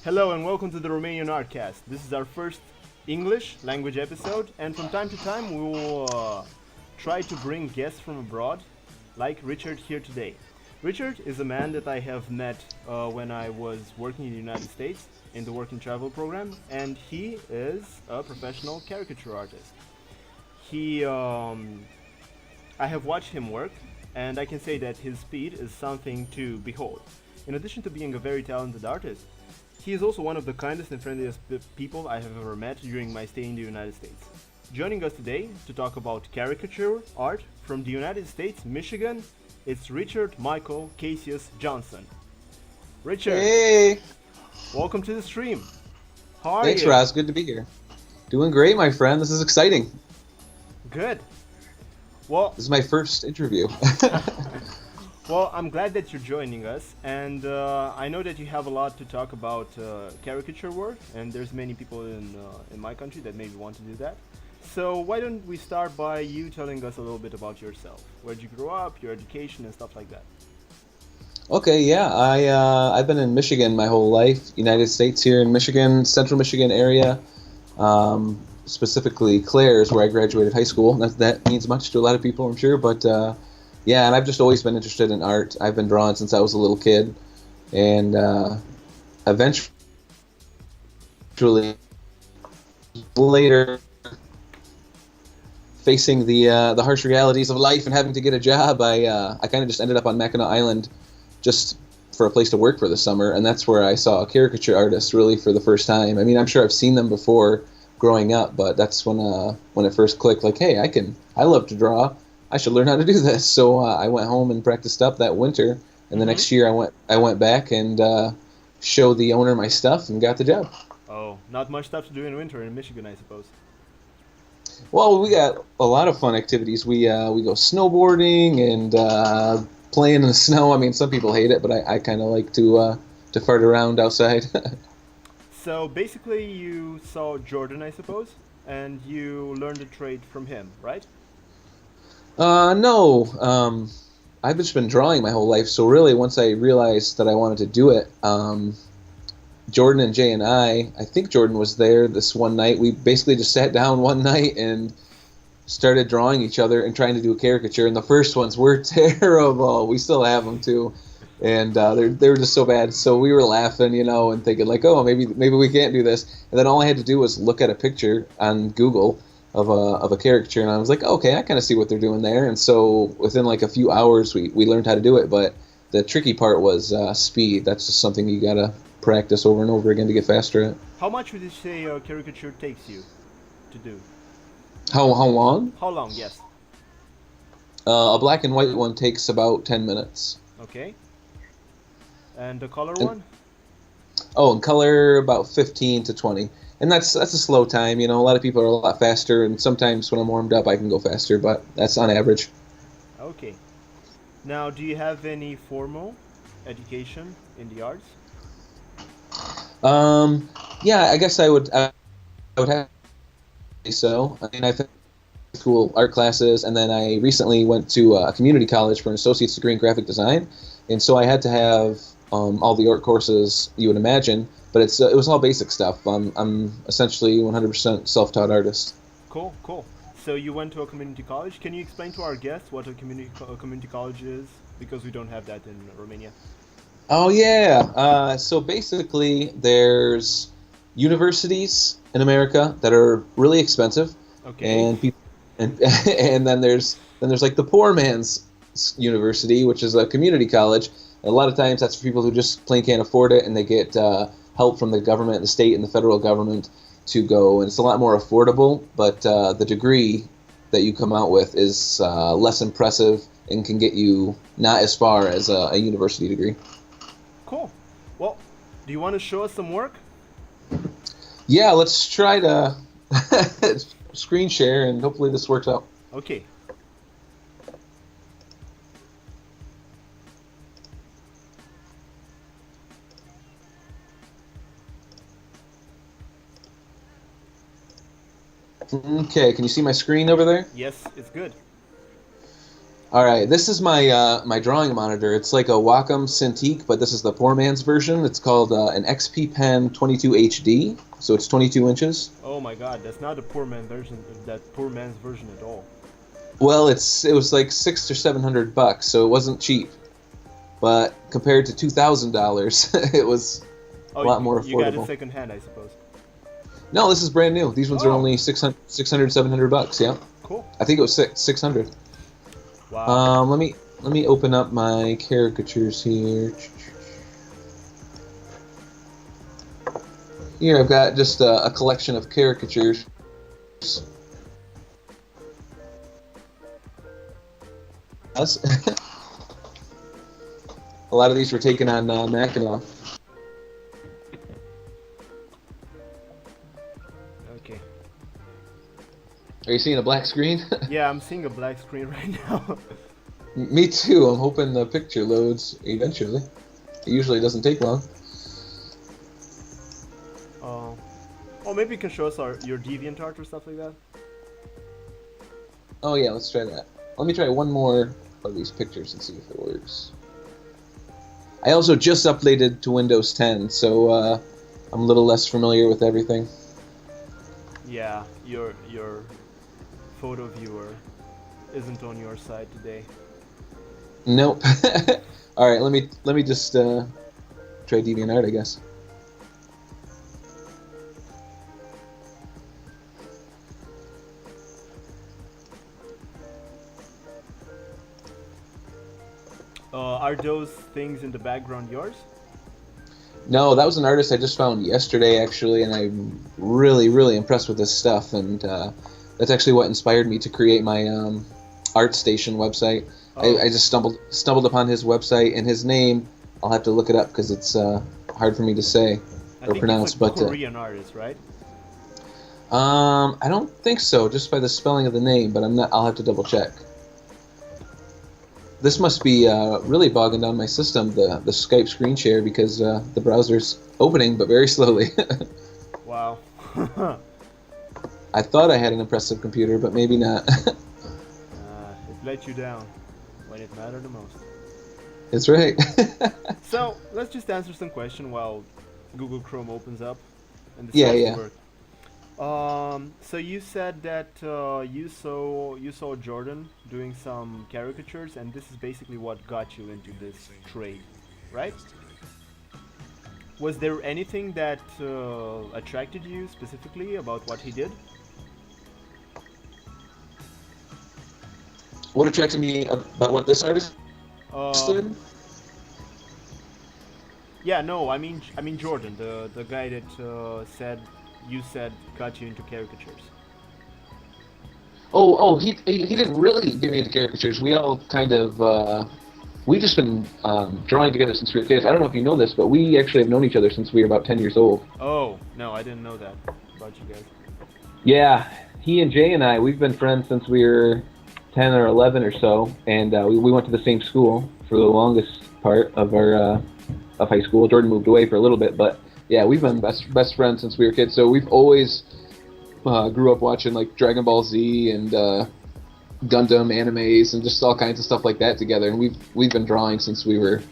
Hello and welcome to the Romanian Artcast. This is our first English language episode, and from time to time we will try to bring guests from abroad, like Richard here today. Richard is a man that I have met when I was working in the United States in the Work and Travel program, and he is a professional caricature artist. He, I have watched him work, and I can say that his speed is something to behold. In addition to being a very talented artist, he is also one of the kindest and friendliest people I have ever met during my stay in the United States. Joining us today to talk about caricature art from the United States, Michigan, it's Richard Michael Cassius Johnson. Richard, Hey! welcome to the stream. How are Thanks, you? Roz. Good to be here. Doing great, my friend. This is exciting. Good. Well, This is my first interview. Well, I'm glad that you're joining us, and I know that you have a lot to talk about caricature work, and there's many people in my country that maybe want to do that. So why don't we start by you telling us a little bit about yourself? Where'd you grow up, your education, and stuff like that? Okay, yeah. I've been in Michigan my whole life. United States here in Michigan, Central Michigan area. Specifically Claire's, where I graduated high school. That means much to a lot of people, I'm sure. But yeah, and I've just always been interested in art. I've been drawing since I was a little kid, and eventually, later, facing the harsh realities of life and having to get a job, I kind of just ended up on Mackinac Island, just for a place to work for the summer, and that's where I saw a caricature artist really for the first time. I mean, I'm sure I've seen them before growing up, but that's when it first clicked. Like, hey, I love to draw. I should learn how to do this. So I went home and practiced up that winter, and the next year I went back and showed the owner my stuff and got the job. Oh, not much stuff to do in winter in Michigan, I suppose. Well, we got a lot of fun activities. We go snowboarding and playing in the snow. I mean, some people hate it, but I kind of like to fart around outside. So basically, you saw Jordan, I suppose, and you learned the trade from him, right? No. I've just been drawing my whole life, so really once I realized that I wanted to do it, Jordan and Jay and I think Jordan was there this one night. We basically just sat down one night and started drawing each other and trying to do a caricature, and the first ones were terrible. We still have them too, and they were just so bad. So we were laughing, and thinking like, oh, maybe we can't do this. And then all I had to do was look at a picture on Google of a caricature, and I was like, okay, I kind of see what they're doing there. And so within like a few hours, we learned how to do it. But the tricky part was speed. That's just something you gotta practice over and over again to get faster at. How much would you say a caricature takes you to do? How long? How long? Yes. A black and white one takes about 10 minutes. Okay. And the color And- one? Oh, and color about 15 to 20. And that's a slow time. A lot of people are a lot faster, and sometimes when I'm warmed up I can go faster, but that's on average. Okay. Now, do you have any formal education in the arts? Yeah, I guess I would have to say so. I mean, I've had school art classes, and then I recently went to a community college for an associate's degree in graphic design, and so I had to have all the art courses you would imagine, but it was all basic stuff. I'm essentially 100% self-taught artist. Cool, cool. So you went to a community college. Can you explain to our guests what a community college is? Because we don't have that in Romania. Oh yeah. So basically, there's universities in America that are really expensive, Okay. and people, and then there's like the poor man's university, which is a community college. And a lot of times, that's for people who just plain can't afford it, and they get help from the government, the state, and the federal government to go. And it's a lot more affordable, but the degree that you come out with is less impressive and can get you not as far as a university degree. Cool. Well, do you want to show us some work? Yeah, let's try to screen share, and hopefully this works out. Okay. Okay, can you see my screen over there? Yes, it's good. All right, this is my drawing monitor. It's like a Wacom Cintiq, but this is the poor man's version. It's called an XP Pen 22 HD, so it's 22 inches. Oh my God, that's not the poor man's version at all. Well, it was like $600 or $700, so it wasn't cheap. But compared to $2,000, it was a lot more affordable. You got it second hand, I suppose. No, this is brand new. These ones are only $600, $700. Yeah. Cool. I think it was 600. Wow. Let me open up my caricatures here. Here I've got just a collection of caricatures. A lot of these were taken on Mackinac. Okay. Are you seeing a black screen? Yeah, I'm seeing a black screen right now. Me too. I'm hoping the picture loads eventually. It usually doesn't take long. Oh, maybe you can show us your DeviantArt or stuff like that. Oh yeah, let's try that. Let me try one more of these pictures and see if it works. I also just updated to Windows 10, so I'm a little less familiar with everything. Yeah, your photo viewer isn't on your side today. Nope. All right, let me just try DeviantArt, I guess. Are those things in the background yours? No, that was an artist I just found yesterday, actually, and I'm really, really impressed with this stuff. And that's actually what inspired me to create my ArtStation website. Oh. I just stumbled upon his website, and his name, I'll have to look it up because it's hard for me to say or pronounce. It's like a Korean artist, right? I don't think so, just by the spelling of the name, but I'll have to double check. This must be really bogging down my system, the Skype screen share, because the browser's opening, but very slowly. Wow. I thought I had an impressive computer, but maybe not. It let you down when it mattered the most. That's right. So, let's just answer some question while Google Chrome opens up. And this Yeah. work. So you said that you saw Jordan doing some caricatures, and this is basically what got you into this trade, right? Was there anything that attracted you specifically about what he did? What attracted me about what this artist did? Yeah, no, I mean Jordan, the guy that you said got you into caricatures. He didn't really get me into caricatures. We all kind of we've just been drawing together since we were kids. I don't know if you know this, but we actually have known each other since we were about 10 years old. Oh, no, I didn't know that about you guys. Yeah, he and Jay and I, we've been friends since we were 10 or 11 or so, and we went to the same school for the longest part of our of high school. Jordan moved away for a little bit, but yeah, we've been best friends since we were kids. So we've always grew up watching like Dragon Ball Z and Gundam animes and just all kinds of stuff like that together. And we've been drawing since we were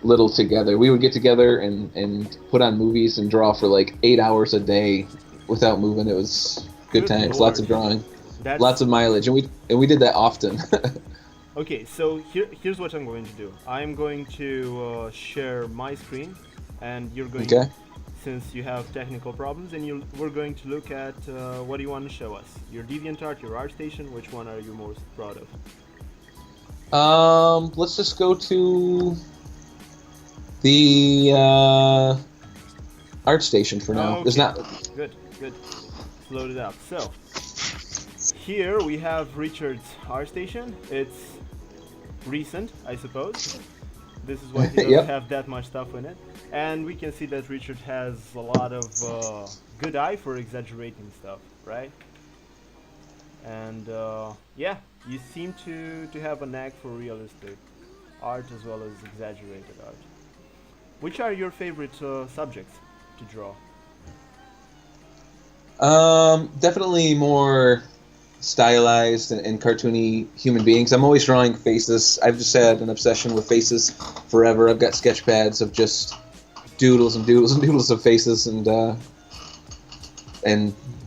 little together. We would get together and put on movies and draw for like 8 hours a day without moving. It was good times. Lord. Lots of drawing, lots of mileage, and we did that often. Okay, so here's what I'm going to do. I'm going to share my screen, and you're going. Okay. Since you have technical problems, and we're going to look at what do you want to show us? Your DeviantArt, your ArtStation. Which one are you most proud of? Let's just go to the ArtStation for now. Okay. There's not. Good. Let's load it up. So here we have Richard's ArtStation. It's recent, I suppose. This is why he doesn't Yep. have that much stuff in it. And we can see that Richard has a lot of good eye for exaggerating stuff, right? And yeah, you seem to have a knack for realistic art as well as exaggerated art. Which are your favorite subjects to draw? Definitely more stylized and cartoony human beings. I'm always drawing faces. I've just had an obsession with faces forever. I've got sketch pads of just doodles and doodles and doodles of faces, and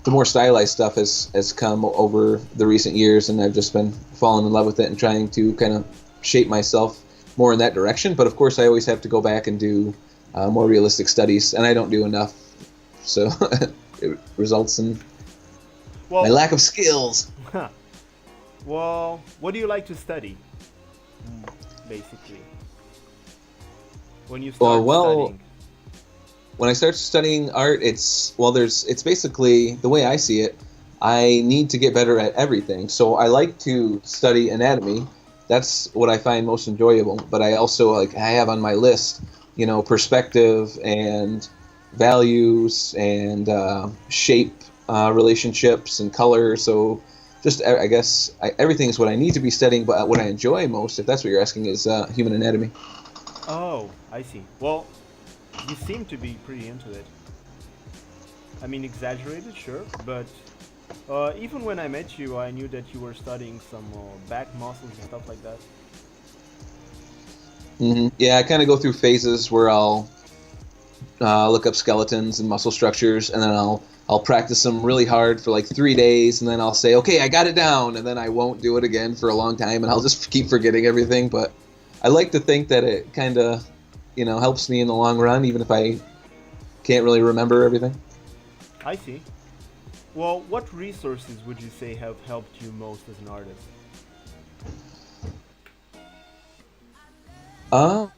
the more stylized stuff has come over the recent years, and I've just been falling in love with it and trying to kind of shape myself more in that direction. But of course, I always have to go back and do more realistic studies, and I don't do enough, so it results in my lack of skills. Well, what do you like to study, basically, when you start studying? When I start studying art, it's basically, the way I see it, I need to get better at everything. So I like to study anatomy. That's what I find most enjoyable. But I also I have on my list, perspective and values and shape relationships and color. So just, I guess, everything is what I need to be studying. But what I enjoy most, if that's what you're asking, is human anatomy. Oh, I see. Well, you seem to be pretty into it. I mean, exaggerated, sure, but even when I met you, I knew that you were studying some back muscles and stuff like that. Mm-hmm. Yeah, I kind of go through phases where I'll look up skeletons and muscle structures, and then I'll practice them really hard for like 3 days, and then I'll say, okay, I got it down, and then I won't do it again for a long time, and I'll just keep forgetting everything. But I like to think that it kind of helps me in the long run, even if I can't really remember everything. I see. Well, what resources would you say have helped you most as an artist? I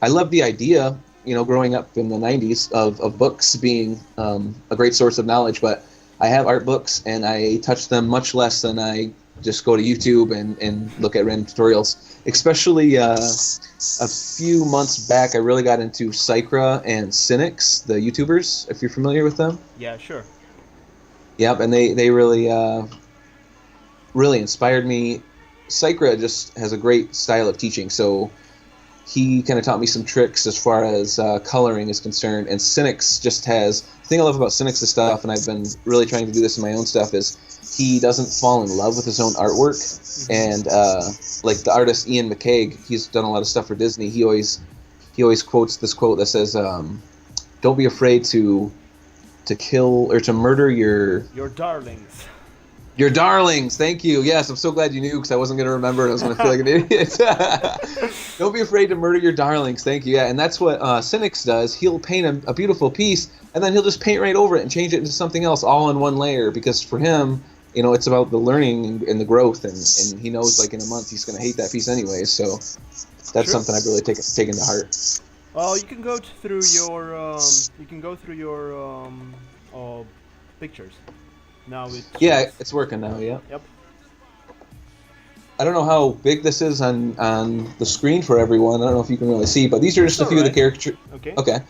love the idea, growing up in the 90s of books being a great source of knowledge, but I have art books and I touch them much less than I just go to YouTube and look at random tutorials. Especially a few months back, I really got into Cycra and Cynics, the YouTubers, if you're familiar with them. Yeah, sure. Yep, and they really really inspired me. Cycra just has a great style of teaching, so he kind of taught me some tricks as far as coloring is concerned. And Cynics just has, the thing I love about Cynics' stuff, and I've been really trying to do this in my own stuff, is he doesn't fall in love with his own artwork. And like the artist Ian McCaig, he's done a lot of stuff for Disney. He always quotes this quote that says, "Don't be afraid to kill or to murder your darlings." Your darlings, thank you. Yes, I'm so glad you knew, because I wasn't going to remember and I was going to feel like an idiot. Don't be afraid to murder your darlings, thank you. Yeah, and that's what Cynics does. He'll paint a beautiful piece, and then he'll just paint right over it and change it into something else all in one layer, because for him, it's about the learning and the growth, and he knows like in a month he's going to hate that piece anyway, so that's something I've really taken to heart. Well, you can go through your pictures. Now it's working now. Yeah. Yep. I don't know how big this is on the screen for everyone. I don't know if you can really see, but these are just a few of the caricatures. Okay.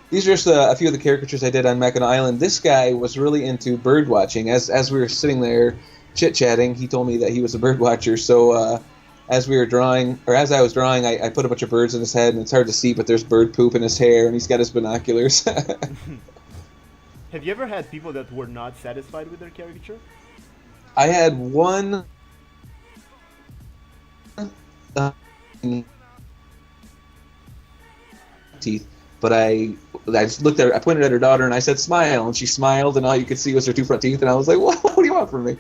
These are just a few of the caricatures I did on Mackinac Island. This guy was really into bird watching. As we were sitting there chit-chatting, he told me that he was a bird watcher. So as I was drawing, I put a bunch of birds in his head, and it's hard to see, but there's bird poop in his hair, and he's got his binoculars. Have you ever had people that were not satisfied with their caricature? I had one teeth, but I just looked at her, I pointed at her daughter and I said smile, and she smiled, and all you could see was her two front teeth, and I was like, what do you want from me?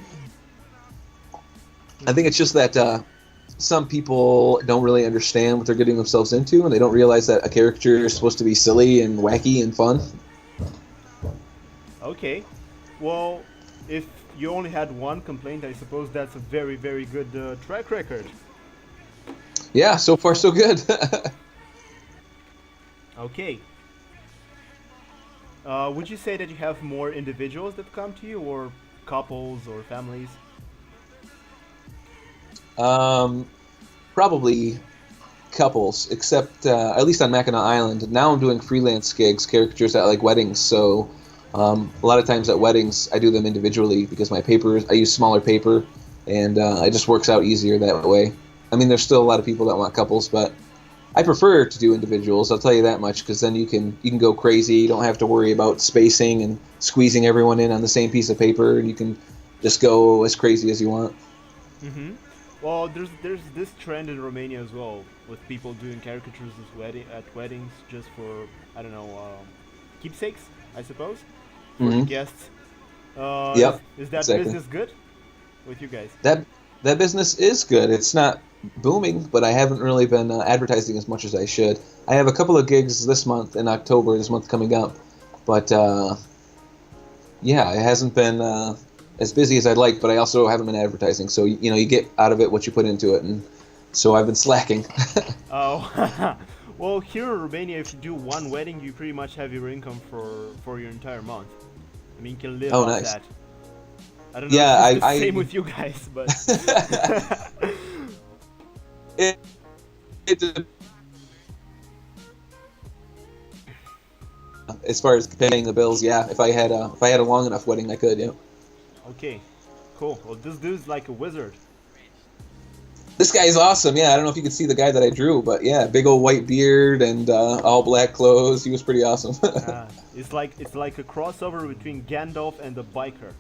I think it's just that some people don't really understand what they're getting themselves into, and they don't realize that a caricature is supposed to be silly and wacky and fun. Okay, well, if you only had one complaint, I suppose that's a very, very good track record. Yeah, so far so good. Okay. Would you say that you have more individuals that come to you, or couples, or families? Probably couples, except at least on Mackinac Island. Now I'm doing freelance gigs, caricatures at like weddings, so a lot of times at weddings I do them individually because I use smaller paper, and it just works out easier that way. I mean, there's still a lot of people that want couples, but I prefer to do individuals. I'll tell you that much, because then you can go crazy. You don't have to worry about spacing and squeezing everyone in on the same piece of paper, and you can just go as crazy as you want. Mm-hmm. Well, there's this trend in Romania as well, with people doing caricatures at weddings just for, I don't know, keepsakes, I suppose, for the guests. Yep. Is that exactly. business good with you guys? That business is good. It's not booming, but I haven't really been advertising as much as I should. I have a couple of gigs this month in October, this month coming up, but yeah, it hasn't been as busy as I'd like, but I also haven't been advertising. So you get out of it what you put into it, and so I've been slacking. Oh, well, here in Romania, if you do one wedding, you pretty much have your income for your entire month. I mean, you can live off nice. that. I don't know Yeah, if it's the same with you guys, but it as far as paying the bills, yeah. If I had a long enough wedding, I could, yeah. Okay, cool. Well, this dude's like a wizard. This guy's awesome. Yeah, I don't know if you can see the guy that I drew, but yeah, big old white beard and all black clothes. He was pretty awesome. It's like a crossover between Gandalf and the biker.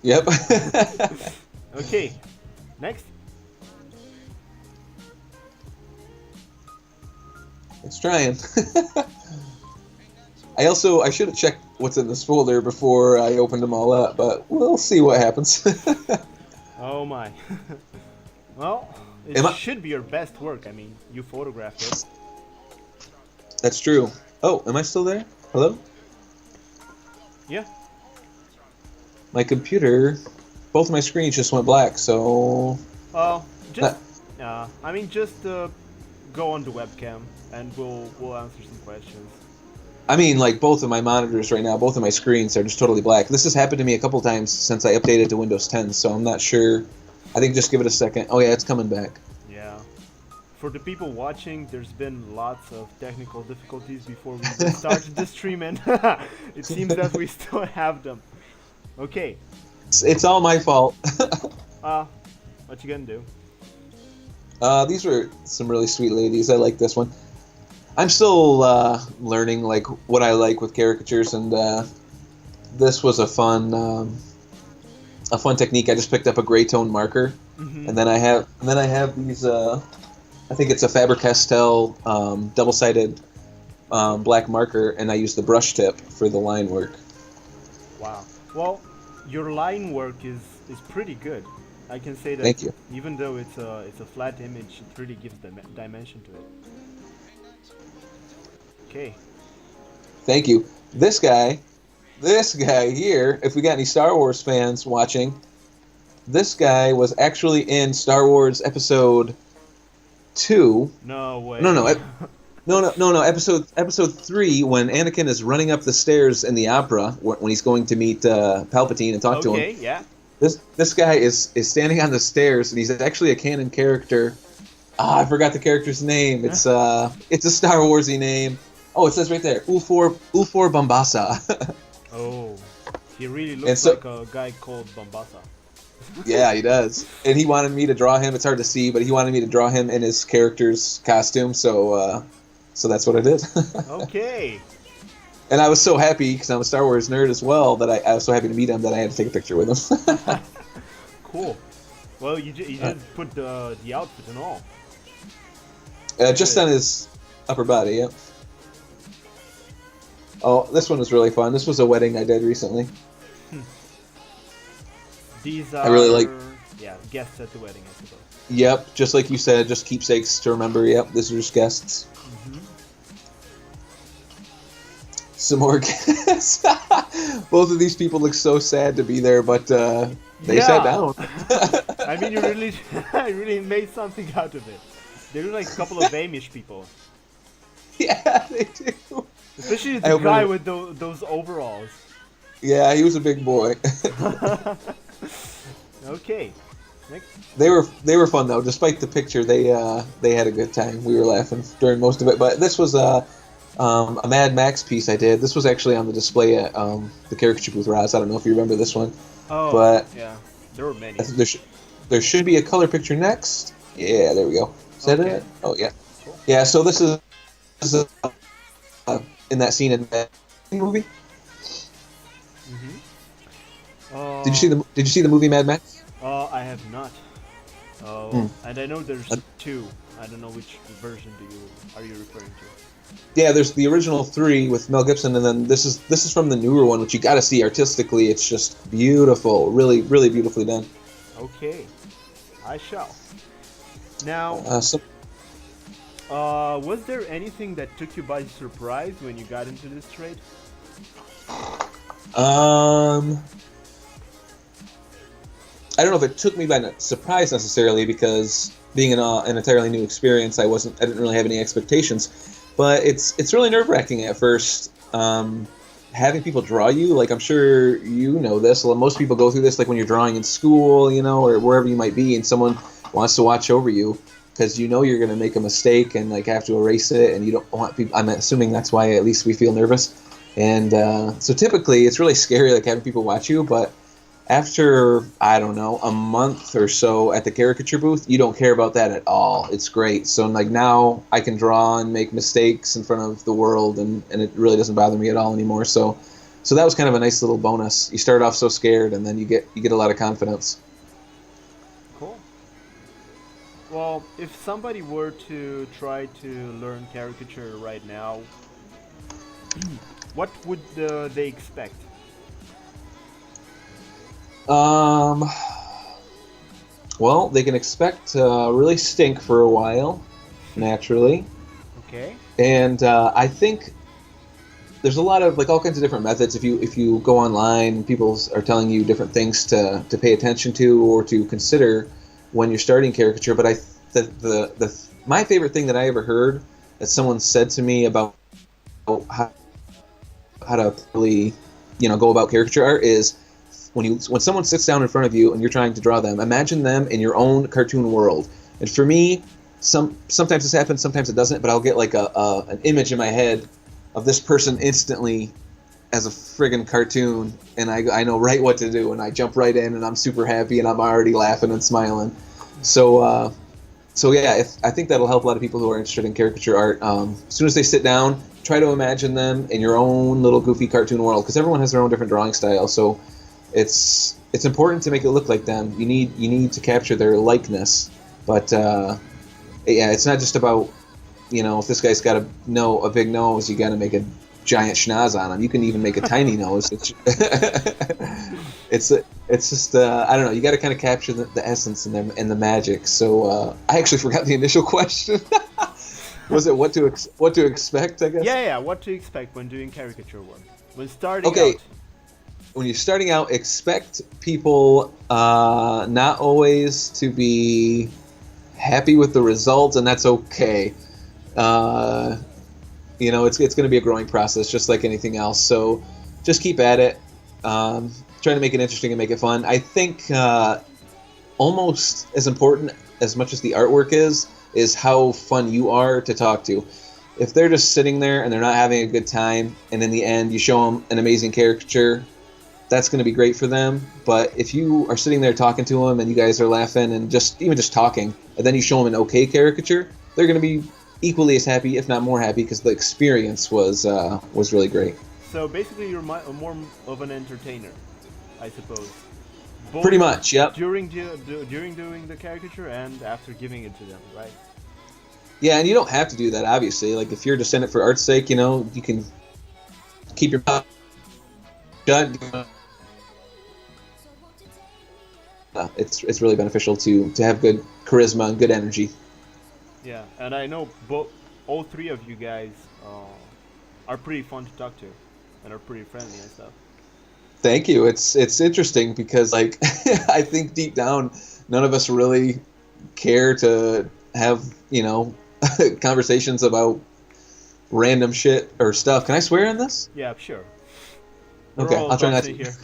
Yep. Okay, next. It's trying. I should have checked what's in this folder before I opened them all up, but we'll see what happens. Oh my. Well, it should be your best work. I mean, you photographed it. That's true. Oh, am I still there? Hello? Yeah. My computer, both of my screens just went black, so... Well, just go on the webcam and we'll answer some questions. I mean, like, both of my monitors right now, both of my screens are just totally black. This has happened to me a couple times since I updated to Windows 10, so I'm not sure. I think just give it a second. Oh yeah, it's coming back. Yeah. For the people watching, there's been lots of technical difficulties before we started the stream, and it seems that we still have them. Okay. It's all my fault. What you gonna do? These were some really sweet ladies. I like this one. I'm still learning like what I like with caricatures, and this was a fun technique. I just picked up a gray tone marker, and then I have these. I think it's a Faber-Castell double-sided black marker, and I use the brush tip for the line work. Wow. Well, your line work is pretty good. I can say that. Thank you. Even though it's a flat image, it really gives the dimension to it. Okay. Thank you. This guy here, if we got any Star Wars fans watching, this guy was actually in Star Wars Episode 2. No way. No. Episode 3, when Anakin is running up the stairs in the opera, when he's going to meet Palpatine and talk to him. Okay, yeah. This guy is standing on the stairs, and he's actually a canon character. I forgot the character's name. It's a Star Warsy name. Oh, it says right there, Ufor Bombasa. Oh, he really looks like a guy called Bombasa. Yeah, he does. And he wanted me to draw him. It's hard to see, but he wanted me to draw him in his character's costume. So that's what I did. Okay. And I was so happy, because I'm a Star Wars nerd as well, that I was so happy to meet him that I had to take a picture with him. Cool. Well, you did put the outfit and all. Just on his upper body, yep. Oh, this one was really fun. This was a wedding I did recently. These are... I really like... Yeah, guests at the wedding, I suppose. Yep, just like you said, just keepsakes to remember. Yep, these are just guests. Some more guests. Both of these people look so sad to be there, but they sat down. I mean, you really made something out of it. They look like a couple of Amish people. Yeah, they do. Especially the guy with those overalls. Yeah, he was a big boy. Okay. Next. They were fun though. Despite the picture, they had a good time. We were laughing during most of it. But this was a Mad Max piece I did. This was actually on the display at the Caricature booth, Roz. I don't know if you remember this one. Oh, but yeah. There were many. There should be a color picture next. Yeah, there we go. Is that it? Oh, yeah. Cool. Yeah, so this is in that scene in the movie. Mm-hmm. Did you see the movie Mad Max? I have not. Hmm. And I know there's Uh, two. I don't know which version are you referring to. Yeah, there's the original 3 with Mel Gibson, and then this is from the newer one, which you got to see artistically. It's just beautiful, really, really beautifully done. Okay, I shall. Now, So, was there anything that took you by surprise when you got into this trade? I don't know if it took me by surprise necessarily, because being an entirely new experience, I didn't really have any expectations. But it's really nerve-wracking at first. Having people draw you, like, I'm sure you know this. Well, most people go through this, like when you're drawing in school, or wherever you might be, and someone wants to watch over you because you're going to make a mistake and like have to erase it, and you don't want people. I'm assuming that's why at least we feel nervous. And so typically it's really scary, like having people watch you, but after, I don't know, a month or so at the caricature booth, you don't care about that at all. It's great. So like now I can draw and make mistakes in front of the world, and it really doesn't bother me at all anymore. So that was kind of a nice little bonus. You start off so scared, and then you get a lot of confidence. Cool. Well, if somebody were to try to learn caricature right now, what would they expect? Well, they can expect to really stink for a while, naturally. Okay. And I think there's a lot of like all kinds of different methods. If you go online, people are telling you different things to pay attention to or to consider when you're starting caricature. But my favorite thing that I ever heard that someone said to me about how to really go about caricature art is when someone sits down in front of you and you're trying to draw them, imagine them in your own cartoon world. And for me, sometimes this happens, sometimes it doesn't, but I'll get like an image in my head of this person instantly as a friggin' cartoon, and I know right what to do, and I jump right in, and I'm super happy, and I'm already laughing and smiling. So yeah, I think that'll help a lot of people who are interested in caricature art. As soon as they sit down, try to imagine them in your own little goofy cartoon world, because everyone has their own different drawing style. So it's important to make it look like them. You need to capture their likeness, but yeah, it's not just about if this guy's got a big nose, you got to make a giant schnoz on him. You can even make a tiny nose. It's just I don't know. You got to kind of capture the essence and the magic. So I actually forgot the initial question. Was it what to expect? I guess. Yeah. What to expect when doing caricature work? When starting out. When you're starting out, expect people not always to be happy with the results, and that's okay. It's going to be a growing process, just like anything else. So just keep at it. Try to make it interesting and make it fun. I think almost as important as much as the artwork is how fun you are to talk to. If they're just sitting there and they're not having a good time, and in the end you show them an amazing caricature, that's going to be great for them. But if you are sitting there talking to them and you guys are laughing and just talking, and then you show them an okay caricature, they're going to be equally as happy, if not more happy, because the experience was really great. So basically, you're more of an entertainer, I suppose. Both pretty much, yep. During doing the caricature and after giving it to them, right? Yeah, and you don't have to do that, obviously. Like, if you're just in it for art's sake, you can keep your mouth shut. It's really beneficial to have good charisma and good energy. Yeah, and I know all three of you guys are pretty fun to talk to, and are pretty friendly and stuff. Thank you. It's interesting because, like, I think deep down, none of us really care to have conversations about random shit or stuff. Can I swear in this? Yeah, sure. Okay, I'll try not to. Here.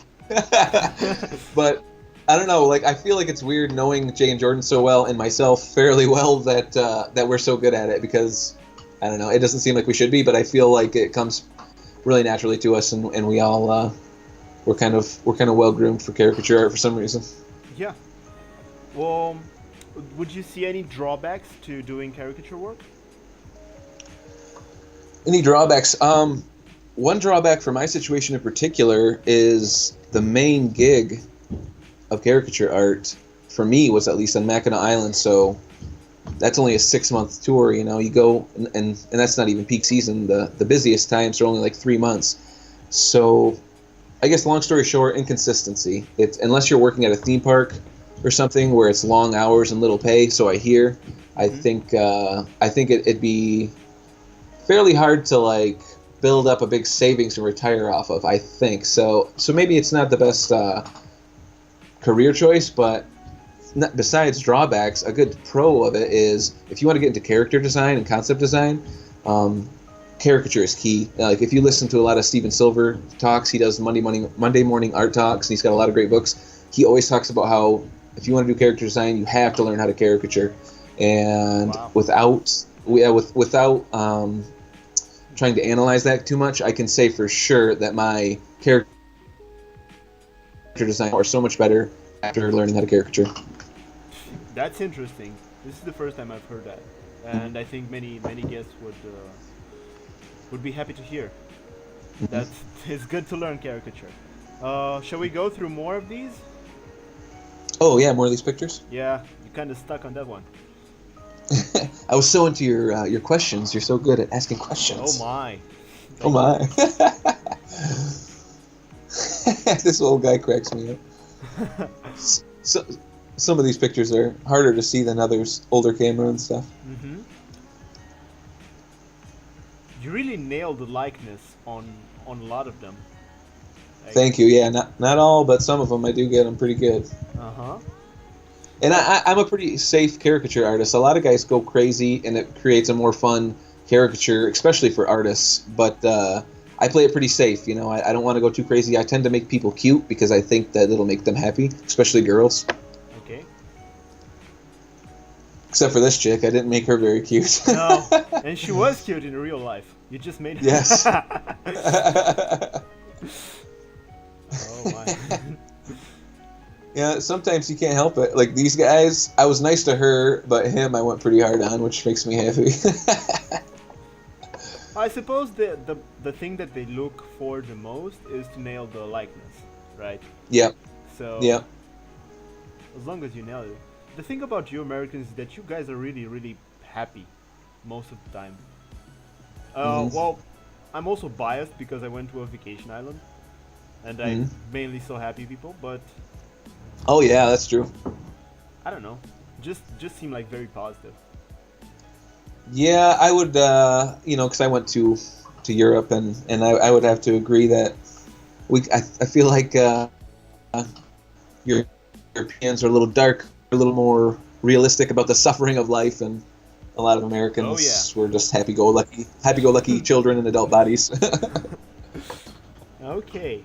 But I don't know. Like, I feel like it's weird knowing Jay and Jordan so well, and myself fairly well, that we're so good at it, because I don't know. It doesn't seem like we should be, but I feel like it comes really naturally to us, and we all we're kind of well groomed for caricature art for some reason. Yeah. Well, would you see any drawbacks to doing caricature work? Any drawbacks? One drawback for my situation in particular is the main gig of caricature art for me was at least on Mackinac Island, so that's only a 6-month tour. You go and that's not even peak season. The busiest times are only like 3 months. So I guess long story short, inconsistency. It's unless you're working at a theme park or something where it's long hours and little pay. So I hear. I think it'd be fairly hard to like build up a big savings and retire off of. I think so. So maybe it's not the best career choice, but besides drawbacks, a good pro of it is if you want to get into character design and concept design, caricature is key. Like if you listen to a lot of Steven Silver talks, he does Monday morning art talks, and he's got a lot of great books. He always talks about how if you want to do character design, you have to learn how to caricature, and without trying to analyze that too much, I can say for sure that my character design are so much better after learning how to caricature. That's interesting. This is the first time I've heard that, and I think many guests would be happy to hear. It's good to learn caricature. Shall we go through more of these? Oh yeah, more of these pictures? Yeah, you kind of stuck on that one. I was so into your questions. You're so good at asking questions. Oh my. Oh my. This old guy cracks me up. So, some of these pictures are harder to see than others, older camera and stuff. Mm-hmm. You really nailed the likeness on a lot of them. Thank you. Yeah, not all, but some of them I do get them pretty good. Uh-huh. And I'm a pretty safe caricature artist. A lot of guys go crazy, and it creates a more fun caricature, especially for artists. But I play it pretty safe. I don't want to go too crazy. I tend to make people cute because I think that it'll make them happy, especially girls. Okay. Except for this chick, I didn't make her very cute. No, and she was cute in real life. You just made her. Yes. Oh my. Yeah, sometimes you can't help it. Like these guys, I was nice to her, but him I went pretty hard on, which makes me happy. I suppose the thing that they look for the most is to nail the likeness, right? Yep. So yep. As long as you nail it. The thing about you Americans is that you guys are really, really happy most of the time. Well, I'm also biased because I went to a vacation island, and I mainly saw happy people, but oh yeah, that's true. I don't know, just seem like very positive. Yeah, I would, because I went to Europe, and I would have to agree that I feel like Europeans are a little dark, a little more realistic about the suffering of life, and a lot of Americans were just happy-go-lucky children in adult bodies. Okay.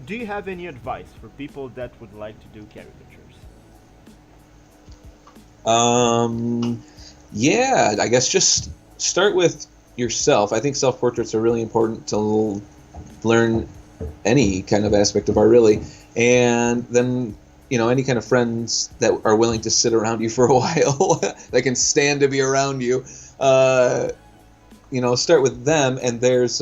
Do you have any advice for people that would like to do caricatures? Yeah, I guess just start with yourself. I think self-portraits are really important to learn any kind of aspect of art, really. And then, any kind of friends that are willing to sit around you for a while, that can stand to be around you, start with them. And there's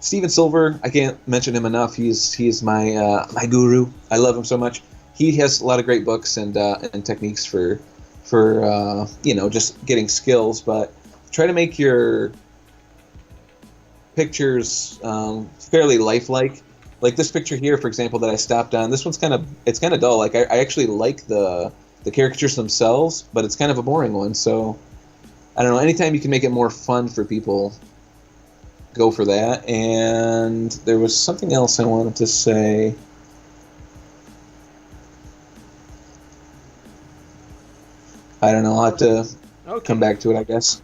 Steven Silver. I can't mention him enough. He's my my guru. I love him so much. He has a lot of great books and techniques for just getting skills. But try to make your pictures fairly lifelike. Like this picture here, for example, that I stopped on. This one's kind of dull. Like I actually like the caricatures themselves, but it's kind of a boring one. So I don't know. Anytime you can make it more fun for people, go for that. And there was something else I wanted to say. I don't know. I'll have to come back to it, I guess.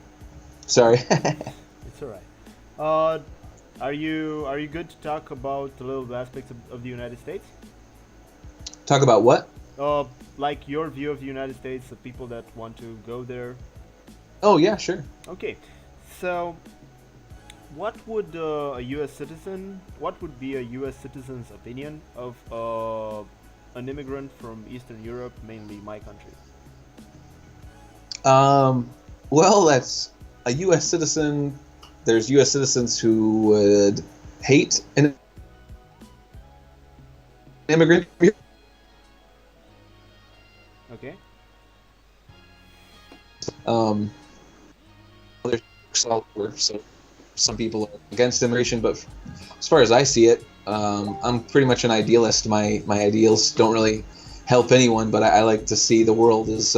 Sorry. It's alright. Are you good to talk about the little aspects of the United States? Talk about what? Like your view of the United States, the people that want to go there. Oh yeah, sure. Okay, so what would be a U.S. citizen's opinion of an immigrant from Eastern Europe, mainly my country? Well, that's a U.S. citizen. There's U.S. citizens who would hate an immigrant. Okay. There's all over, so some people are against immigration, but as far as I see it, I'm pretty much an idealist. My ideals don't really help anyone, but I like to see the world as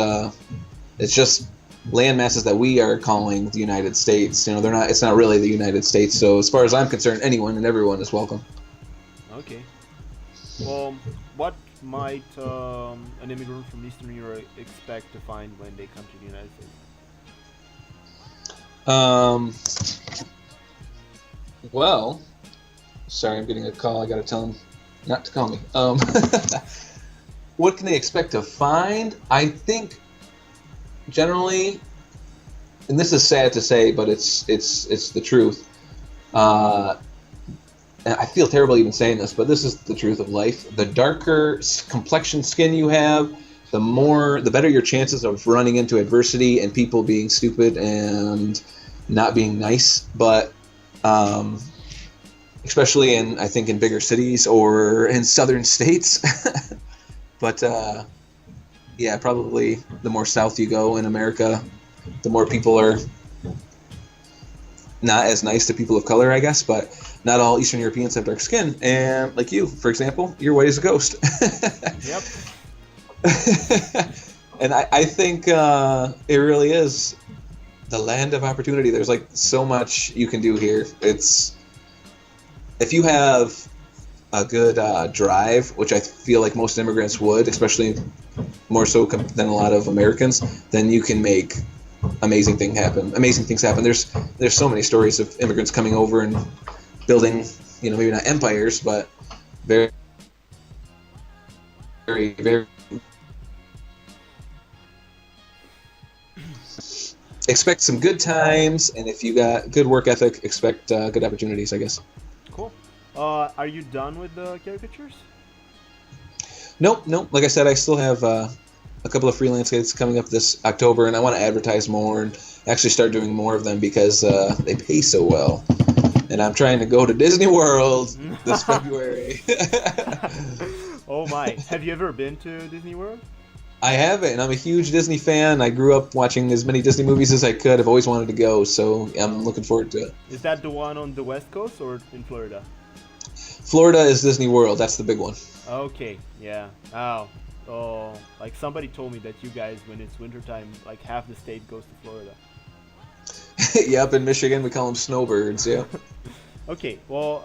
it's just land masses that we are calling the United States. You know, they're not. It's not really the United States. So as far as I'm concerned, anyone and everyone is welcome. Okay. Well, what might an immigrant from Eastern Europe expect to find when they come to the United States? Well, sorry, I'm getting a call. I gotta tell him not to call me. What can they expect to find? I think generally, and this is sad to say, but it's the truth. And I feel terrible even saying this, but this is the truth of life. The darker complexion skin you have, the better your chances of running into adversity and people being stupid and not being nice. But especially I think in bigger cities or in southern states. But yeah, probably the more south you go in America, the more people are not as nice to people of color, I guess. But not all Eastern Europeans have dark skin, and like you, for example, you're white as a ghost. Yep. And I think it really is the land of opportunity. There's like so much you can do here. It's if you have a good drive, which I feel like most immigrants would, especially more so than a lot of Americans, then you can make amazing things happen. There's so many stories of immigrants coming over and building, you know, maybe not empires, but very, very, very. Expect some good times, and if you got good work ethic, expect good opportunities, I guess. Cool. Are you done with the caricatures? Nope. Like I said, I still have a couple of freelance gigs coming up this October, and I want to advertise more and actually start doing more of them because they pay so well. And I'm trying to go to Disney World this February. Oh my. Have you ever been to Disney World? I haven't, and I'm a huge Disney fan. I grew up watching as many Disney movies as I could. I've always wanted to go, so I'm looking forward to it. Is that the one on the West Coast or in Florida? Florida is Disney World. That's the big one. Okay, yeah. Oh, like somebody told me that you guys, when it's wintertime, like half the state goes to Florida. Yeah, up in Michigan, we call them snowbirds, yeah. Okay, well,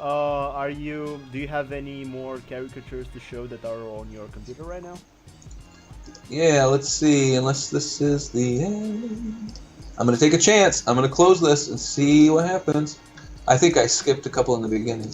do you have any more caricatures to show that are on your computer right now? Yeah, let's see, unless this is the end. I'm going to take a chance. I'm going to close this and see what happens. I think I skipped a couple in the beginning.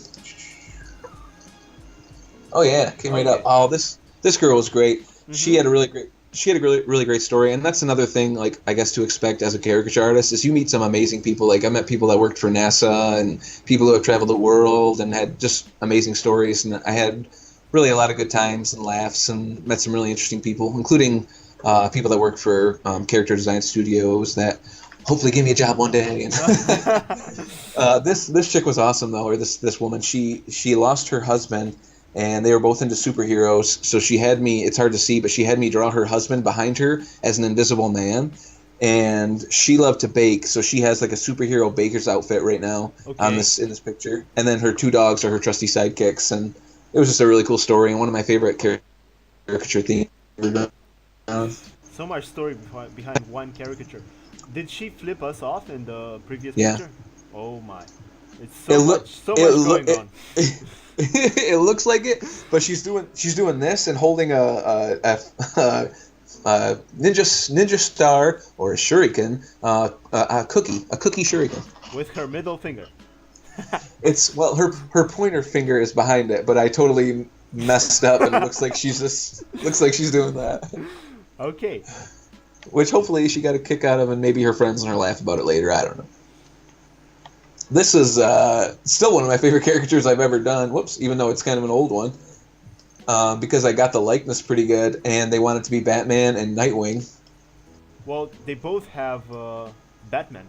Oh yeah, came right up. Oh, this girl was great. Mm-hmm. She had a really great story, and that's another thing, like, I guess, to expect as a caricature artist is you meet some amazing people. Like, I met people that worked for NASA and people who have traveled the world and had just amazing stories, and I had really a lot of good times and laughs and met some really interesting people, including people that work for character design studios that hopefully give me a job one day. And this chick was awesome though, or this woman. She lost her husband, and they were both into superheroes. So she had me. It's hard to see, but she had me draw her husband behind her as an invisible man. And she loved to bake, so she has like a superhero baker's outfit right now in this picture. And then her two dogs are her trusty sidekicks, and it was just a really cool story and one of my favorite caricature themes. So much story behind one caricature. Did she flip us off in the previous picture? Oh my! It's so much going on. It looks like it, but she's doing this and holding a ninja star or a shuriken, a cookie shuriken with her middle finger. It's her pointer finger is behind it, but I totally messed up, and it looks like she's doing that. Okay. Which hopefully she got a kick out of, and maybe her friends and her laugh about it later. I don't know. This is still one of my favorite caricatures I've ever done. Whoops, even though it's kind of an old one, because I got the likeness pretty good, and they wanted to be Batman and Nightwing. Well, they both have Batman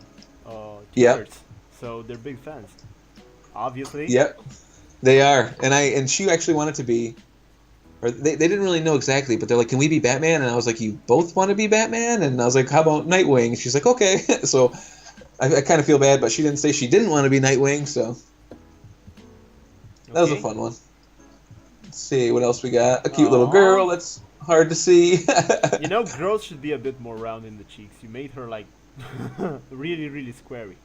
Yep. t-shirts, so they're big fans. Obviously. Yep, they are. And she actually wanted to be, or they didn't really know exactly, but they're like, can we be Batman? And I was like, you both want to be Batman? And I was like, how about Nightwing? She's like, okay. So I kind of feel bad, but she didn't say she didn't want to be Nightwing, so that was a fun one. Let's see, what else we got? A cute little girl that's hard to see. You know, girls should be a bit more round in the cheeks. You made her like really, really squarey.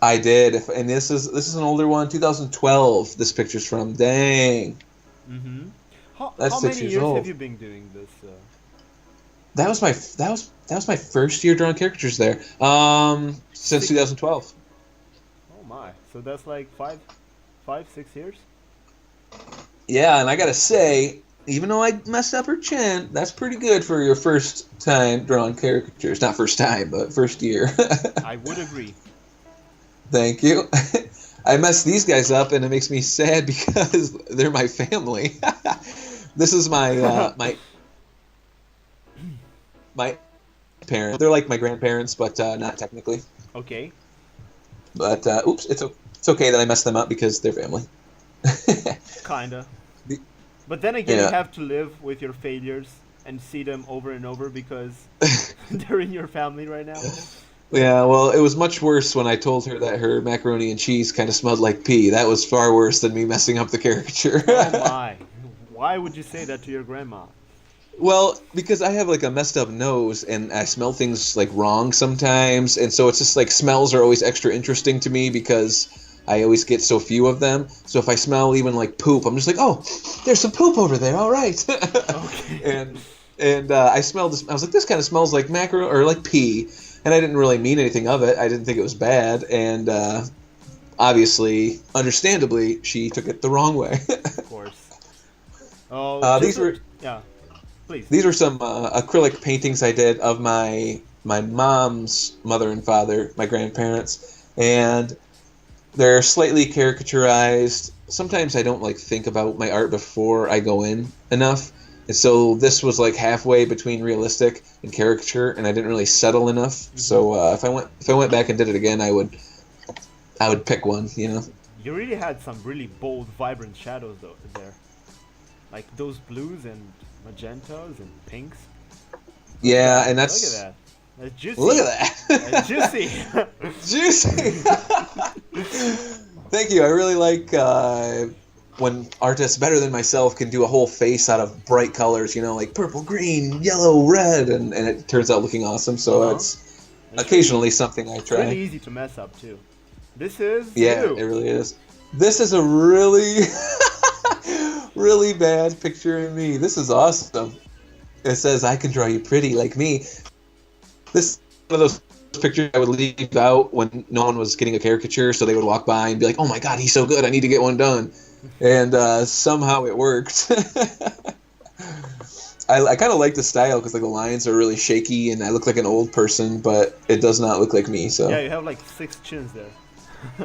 I did, and this is an older one, 2012. This picture's from. Dang. Mm-hmm. How 6 many years years old. have you been doing this? That was my first year drawing caricatures there. Since 2012. Oh my! So that's like 6 years. Yeah, and I gotta say, even though I messed up her chin, that's pretty good for your first time drawing caricatures. Not first time, but first year. I would agree. Thank you. I messed these guys up, and it makes me sad because they're my family. This is my my parents. They're like my grandparents, but not technically. Okay. But oops, it's okay that I messed them up because they're family. Kinda. But then again, Yeah. you have to live with your failures and see them over and over because they're in your family right now. Yeah, well, it was much worse when I told her that her macaroni and cheese kind of smelled like pee. That was far worse than me messing up the caricature. Oh my! Why would you say that to your grandma? Well, because I have like a messed up nose and I smell things like wrong sometimes, and so it's just like smells are always extra interesting to me because I always get so few of them. So if I smell even like poop, I'm just like, oh, there's some poop over there. All right. Okay. and I smelled this. I was like, this kind of smells like macaroni or like pee, and I didn't really mean anything of it. I didn't think it was bad, and obviously, understandably, she took it the wrong way. Of course. Oh, these were. Yeah. Please. These were some acrylic paintings I did of my mom's mother and father, my grandparents, and they're slightly caricaturized. Sometimes I don't like think about my art before I go in enough, and so this was like halfway between realistic and caricature, and I didn't really settle enough. Mm-hmm. So if I went back and did it again, I would pick one. You know. You really had some really bold, vibrant shadows though there, like those blues and magentas and pinks. Yeah, and that's... Look at that. That's juicy. Look at that. That's juicy. Juicy. Thank you. I really like when artists better than myself can do a whole face out of bright colors, you know, like purple, green, yellow, red, and it turns out looking awesome. So it's occasionally something I try. It's really easy to mess up, too. This is it really is. This is a really... really bad picture of me. This is awesome. It says, I can draw you pretty like me. This is one of those pictures I would leave out when no one was getting a caricature, so they would walk by and be like, oh my god, he's so good, I need to get one done. And somehow it worked. I kind of like the style because like the lines are really shaky and I look like an old person, but it does not look like me. So yeah, you have like 6 chins there.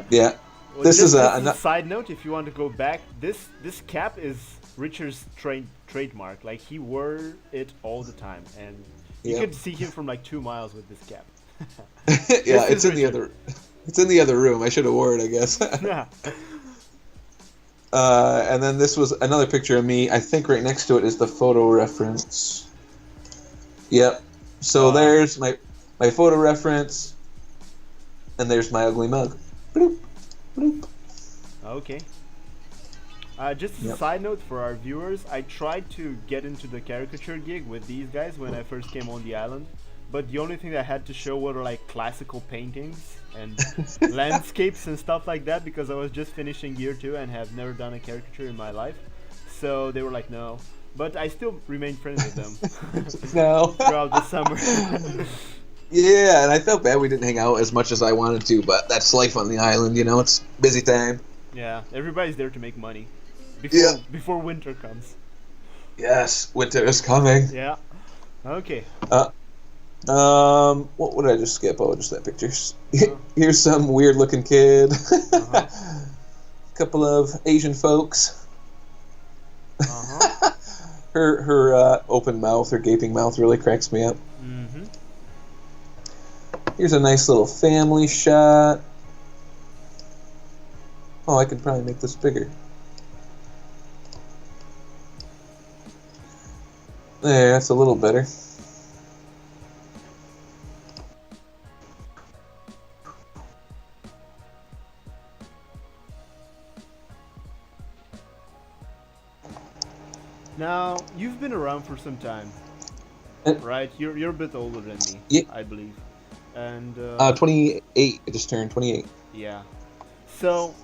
Yeah. Well, this is a side note. If you want to go back, this cap is Richard's trademark. Like he wore it all the time, and you could see him from like 2 miles with this cap. Yeah, it's in the other room. I should have wore it, I guess. And then this was another picture of me. I think right next to it is the photo reference. Yep. So there's my photo reference, and there's my ugly mug. Bloop. Bloop. Okay. Just as a side note for our viewers, I tried to get into the caricature gig with these guys when I first came on the island, but the only thing I had to show were like classical paintings and landscapes and stuff like that because I was just finishing year 2 and have never done a caricature in my life. So they were like, no. But I still remained friends with them. No. Throughout the summer. Yeah, and I felt bad we didn't hang out as much as I wanted to, but that's life on the island, you know, it's busy time. Yeah, everybody's there to make money. Before winter comes. Yes, winter is coming. Yeah. Okay. What would I just skip? Oh, just that pictures. Here's some weird looking kid. Couple of Asian folks. Her open mouth, her gaping mouth really cracks me up. Here's a nice little family shot. Oh, I could probably make this bigger. There, that's a little better. Now, you've been around for some time, right? You're a bit older than me, Yeah. I believe. And 28. I just turned 28. yeah. So,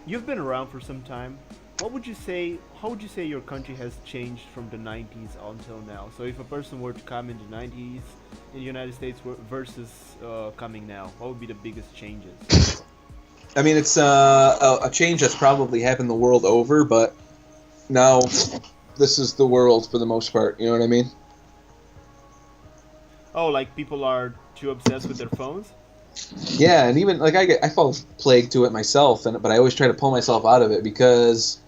you've been around for some time. What would you say? How would you say your country has changed from the 90s until now? So, if a person were to come in the 90s in the United States versus coming now, what would be the biggest changes? I mean, it's a change that's probably happened the world over, but now this is the world for the most part. You know what I mean? Oh, like people are too obsessed with their phones? Yeah, and even like I fall plague to it myself, but I always try to pull myself out of it because,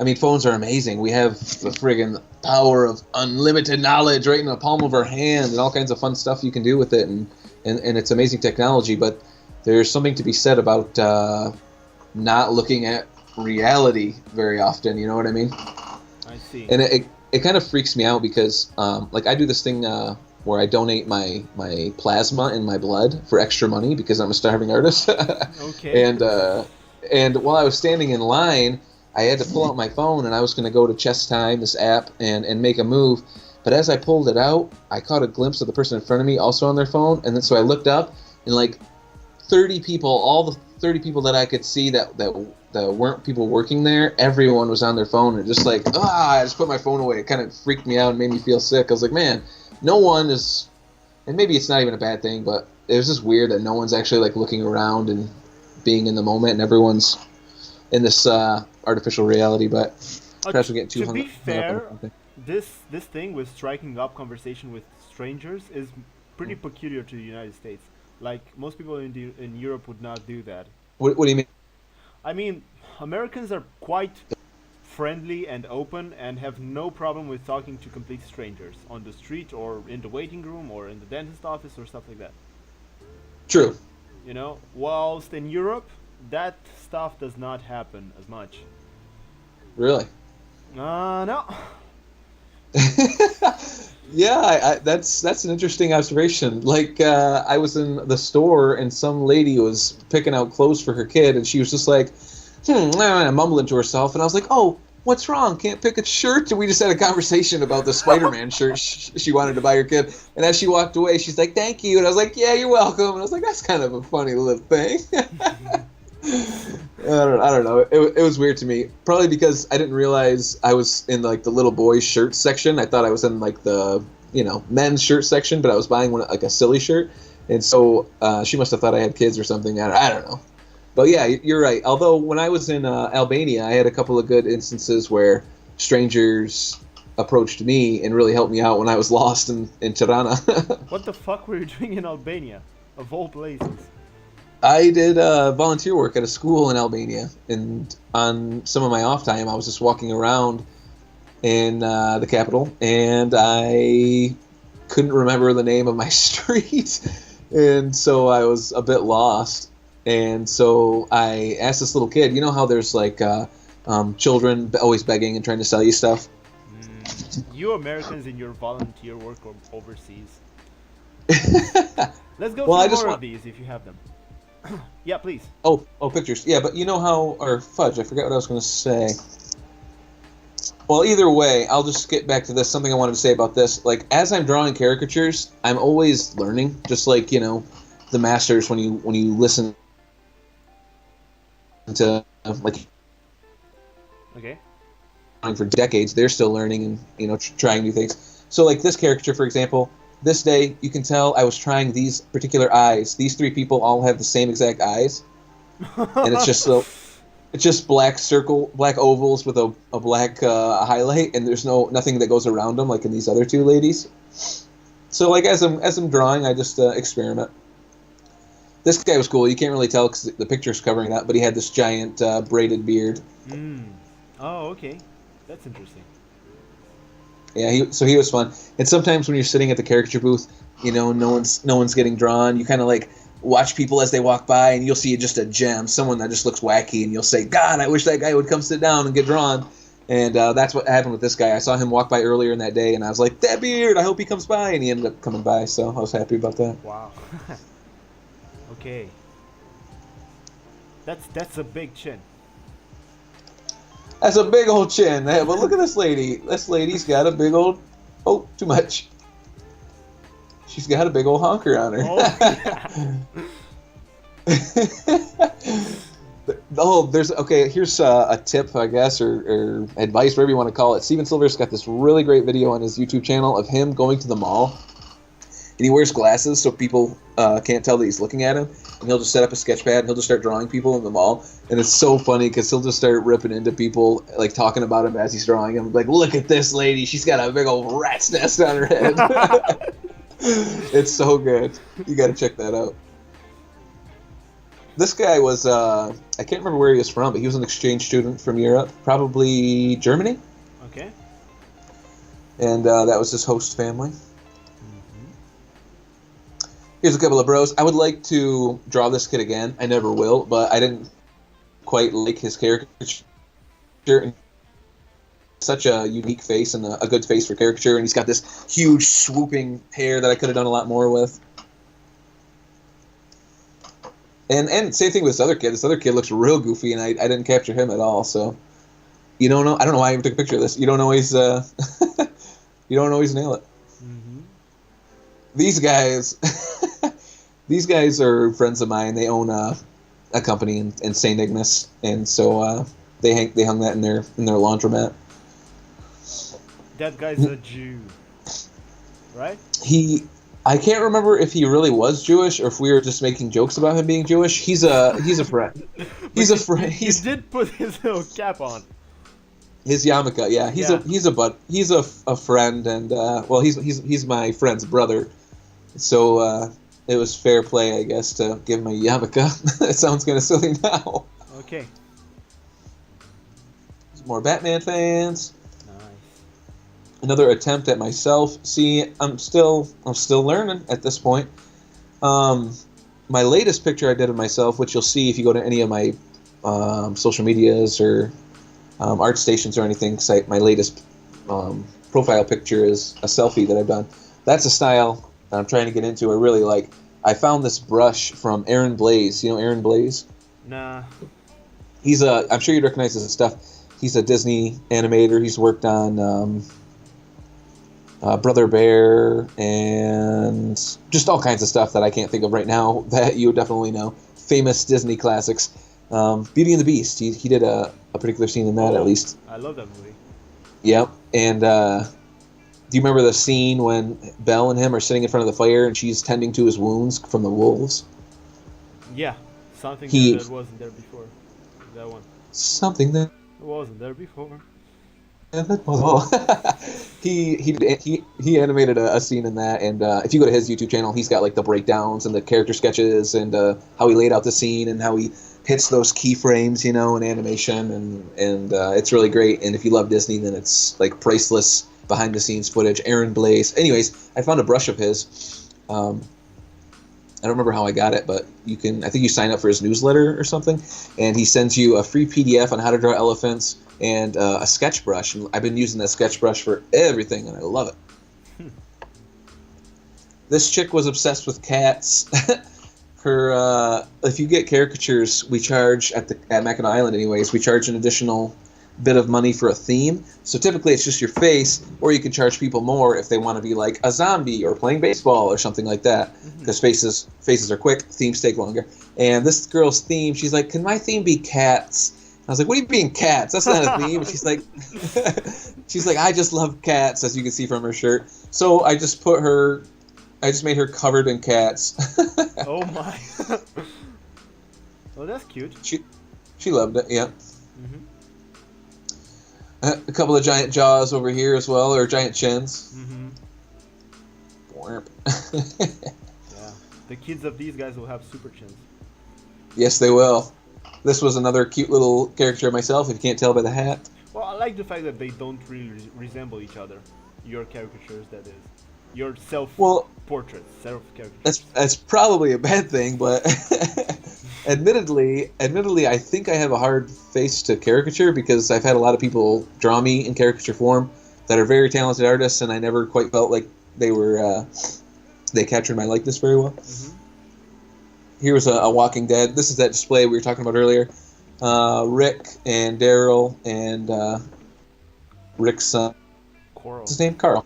I mean, phones are amazing. We have the friggin' power of unlimited knowledge right in the palm of our hand, and all kinds of fun stuff you can do with it, and it's amazing technology. But there's something to be said about not looking at reality very often. You know what I mean? I see. And it kind of freaks me out because like I do this thing where I donate my plasma and my blood for extra money because I'm a starving artist. Okay. And while I was standing in line, I had to pull out my phone and I was going to go to Chess Time, this app, and make a move. But as I pulled it out, I caught a glimpse of the person in front of me also on their phone, and then so I looked up and like 30 people, all the 30 people that I could see that weren't people working there, everyone was on their phone, and just like, I just put my phone away. It kind of freaked me out and made me feel sick. I was like, man, no one is, and maybe it's not even a bad thing, but it was just weird that no one's actually like looking around and being in the moment, and everyone's in this artificial reality. But perhaps we're getting too to hung be up fair, on something. this thing with striking up conversation with strangers is pretty peculiar to the United States. Like most people in Europe would not do that. What do you mean? I mean, Americans are quite friendly and open and have no problem with talking to complete strangers on the street or in the waiting room or in the dentist office or stuff like that. True. You know, whilst in Europe, that stuff does not happen as much. Really? No. Yeah, that's an interesting observation. Like, I was in the store and some lady was picking out clothes for her kid, and she was just like, mumbling to herself, and I was like, oh, what's wrong? Can't pick a shirt? And we just had a conversation about the Spider-Man shirt she wanted to buy her kid. And as she walked away, she's like, thank you. And I was like, yeah, you're welcome. And I was like, that's kind of a funny little thing. I don't know. It was weird to me. Probably because I didn't realize I was in like the little boys' shirt section. I thought I was in like the men's shirt section, but I was buying one like a silly shirt, and so she must have thought I had kids or something. I don't know. But yeah, you're right. Although when I was in Albania, I had a couple of good instances where strangers approached me and really helped me out when I was lost in Tirana. What the fuck were you doing in Albania, of all places? I did volunteer work at a school in Albania, and on some of my off time, I was just walking around in the capital, and I couldn't remember the name of my street, and so I was a bit lost. And so I asked this little kid, you know how there's like children always begging and trying to sell you stuff? You Americans in your volunteer work overseas. Let's go Well, through more of these if you have them. Yeah, please. Oh, pictures. Yeah, but you know how, or fudge, I forgot what I was going to say. Well, either way, I'll just get back to this. Something I wanted to say about this. Like, as I'm drawing caricatures, I'm always learning. Just like, the masters, when you listen to, like, okay, for decades, they're still learning and, trying new things. So, like, this caricature, for example, this day, you can tell I was trying these particular eyes. These three people all have the same exact eyes. And it's just black ovals with a black highlight, and there's nothing that goes around them like in these other two ladies. So like as I'm drawing, I just experiment. This guy was cool. You can't really tell because the picture's covering it up, but he had this giant braided beard. Oh, okay, that's interesting. Yeah, he was fun. And sometimes when you're sitting at the caricature booth, you know, no one's getting drawn. You kind of like watch people as they walk by, and you'll see just a gem, someone that just looks wacky, and you'll say, "God, I wish that guy would come sit down and get drawn." And that's what happened with this guy. I saw him walk by earlier in that day, and I was like, "That beard! I hope he comes by." And he ended up coming by, so I was happy about that. Wow. Okay. That's a big chin. That's a big old chin. But look at this lady. This lady's got a big old... Oh, too much. She's got a big old honker on her. Oh, there's... Okay, here's a tip, I guess, or advice, whatever you want to call it. Steven Silver's got this really great video on his YouTube channel of him going to the mall. And he wears glasses so people can't tell that he's looking at him. And he'll just set up a sketch pad and he'll just start drawing people in the mall. And it's so funny because he'll just start ripping into people, like talking about him as he's drawing him. Like, look at this lady. She's got a big old rat's nest on her head. It's so good. You got to check that out. This guy was, I can't remember where he was from, but he was an exchange student from Europe, probably Germany. Okay. And that was his host family. Here's a couple of bros. I would like to draw this kid again. I never will, but I didn't quite like his caricature. Such a unique face and a good face for caricature, and he's got this huge swooping hair that I could have done a lot more with. And same thing with this other kid. This other kid looks real goofy, and I didn't capture him at all. So you don't know. I don't know why I even took a picture of this. You don't always you don't always nail it. Mm-hmm. These guys are friends of mine. They own a company in St. Ignace, and so they hung that in their laundromat. That guy's a Jew, right? I can't remember if he really was Jewish or if we were just making jokes about him being Jewish. He's a friend. He's a friend. He did put his little cap on. His yarmulke, yeah. He's a friend, and well, he's my friend's brother. So it was fair play, I guess, to give him a yarmulke. It sounds kind of silly now. Okay. Some more Batman fans. Nice. Another attempt at myself. See, I'm still learning at this point. My latest picture I did of myself, which you'll see if you go to any of my social medias or art stations or anything, my latest profile picture is a selfie that I've done. That's a style that I'm trying to get into. I really like. I found this brush from Aaron Blaise. You know Aaron Blaise? Nah. I'm sure you'd recognize his stuff. He's a Disney animator. He's worked on Brother Bear and just all kinds of stuff that I can't think of right now that you would definitely know. Famous Disney classics. Beauty and the Beast. He did a particular scene in that, at least. I love that movie. Yep. And do you remember the scene when Belle and him are sitting in front of the fire and she's tending to his wounds from the wolves? Yeah. Something that wasn't there before. That one. Something that wasn't there before. He animated a scene in that, and if you go to his YouTube channel, he's got like the breakdowns and the character sketches and how he laid out the scene and how he hits those keyframes, in animation, and it's really great. And if you love Disney, then it's like priceless behind the scenes footage. Aaron Blaise. Anyways, I found a brush of his. I don't remember how I got it, but I think you sign up for his newsletter or something, and he sends you a free PDF on how to draw elephants and a sketch brush. And I've been using that sketch brush for everything, and I love it. This chick was obsessed with cats. If you get caricatures, we charge at Mackinac Island anyways, we charge an additional bit of money for a theme. So typically it's just your face, or you can charge people more if they want to be like a zombie or playing baseball or something like that, because faces are quick, themes take longer. And this girl's theme, she's like, can my theme be cats? I was like, what do you mean cats? That's not a theme. She's like, I just love cats, as you can see from her shirt. So I just made her covered in cats. Oh my. Well, that's cute. She loved it, yeah. A couple of giant jaws over here as well, or giant chins. Yeah, the kids of these guys will have super chins. Yes, they will. This was another cute little caricature of myself, if you can't tell by the hat. Well, I like the fact that they don't really resemble each other. your caricatures, that is. Your self Well, portraits, self caricatures. that's probably a bad thing, but admittedly, I think I have a hard face to caricature because I've had a lot of people draw me in caricature form that are very talented artists, and I never quite felt like they captured my likeness very well. Mm-hmm. Here's a Walking Dead. This is that display we were talking about earlier. Rick and Daryl and Rick's son. Coral. What's his name? Carl.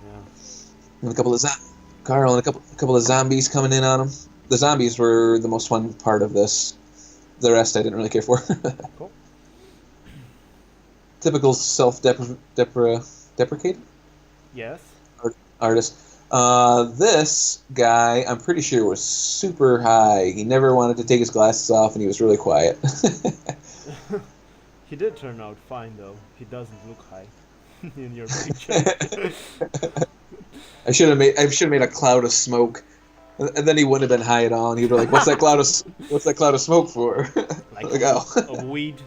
Yeah. And a couple of Carl and a couple of zombies coming in on him. The zombies were the most fun part of this. The rest I didn't really care for. Cool. Typical self-deprecating Yes. artist. This guy, I'm pretty sure, was super high. He never wanted to take his glasses off, and he was really quiet. He did turn out fine, though. He doesn't look high in your picture. I should have made a cloud of smoke, and then he wouldn't have been high at all. And he'd be like, "What's that cloud of smoke for?" Like oh. a weed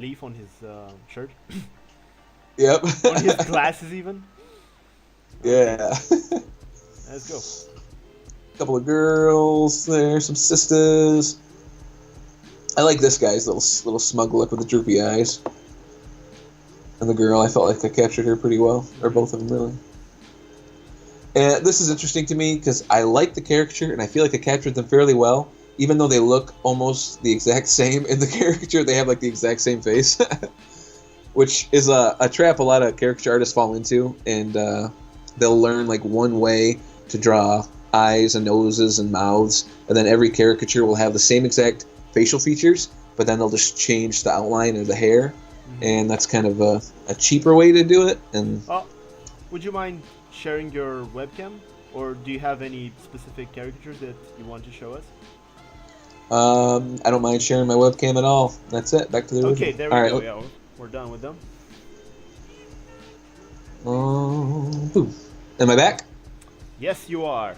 leaf on his shirt. Yep. On his glasses, even. Yeah. Let's go. A couple of girls there, some sisters. I like this guy's little smug look with the droopy eyes. And the girl, I felt like I captured her pretty well, or both of them really. And this is interesting to me because I like the caricature and I feel like I captured them fairly well, even though they look almost the exact same in the caricature. They have like the exact same face, which is a trap a lot of caricature artists fall into, and they'll learn like one way to draw eyes and noses and mouths, and then every caricature will have the same exact facial features, but then they'll just change the outline of the hair, and that's kind of a cheaper way to do it. And would you mind sharing your webcam, or do you have any specific caricatures that you want to show us? I don't mind sharing my webcam at all. That's it. Back to the original. Okay, there we go. Yeah, we're done with them. Boom. Am I back? Yes, you are.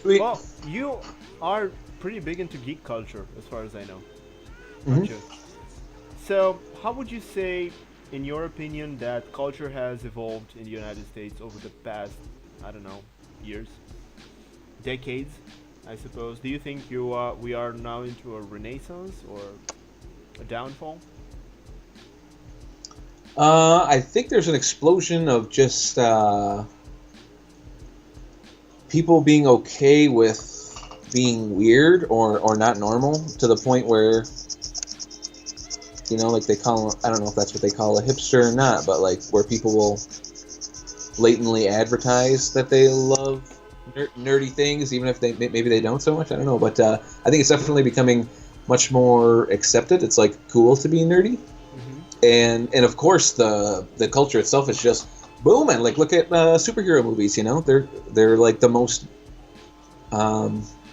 Sweet. Well, you are pretty big into geek culture, as far as I know, Mm-hmm. aren't you? So, how would you say, in your opinion, that culture has evolved in the United States over the past, I don't know, years, decades, I suppose? Do you think we are now into a renaissance or a downfall? I think there's an explosion of just people being okay with being weird or not normal, to the point where, like they call, I don't know if that's what they call a hipster or not, but like where people will blatantly advertise that they love nerdy things, even if maybe they don't so much. I don't know, but I think it's definitely becoming much more accepted. It's like cool to be nerdy. And of course the culture itself is just booming. Like look at superhero movies. They're like the most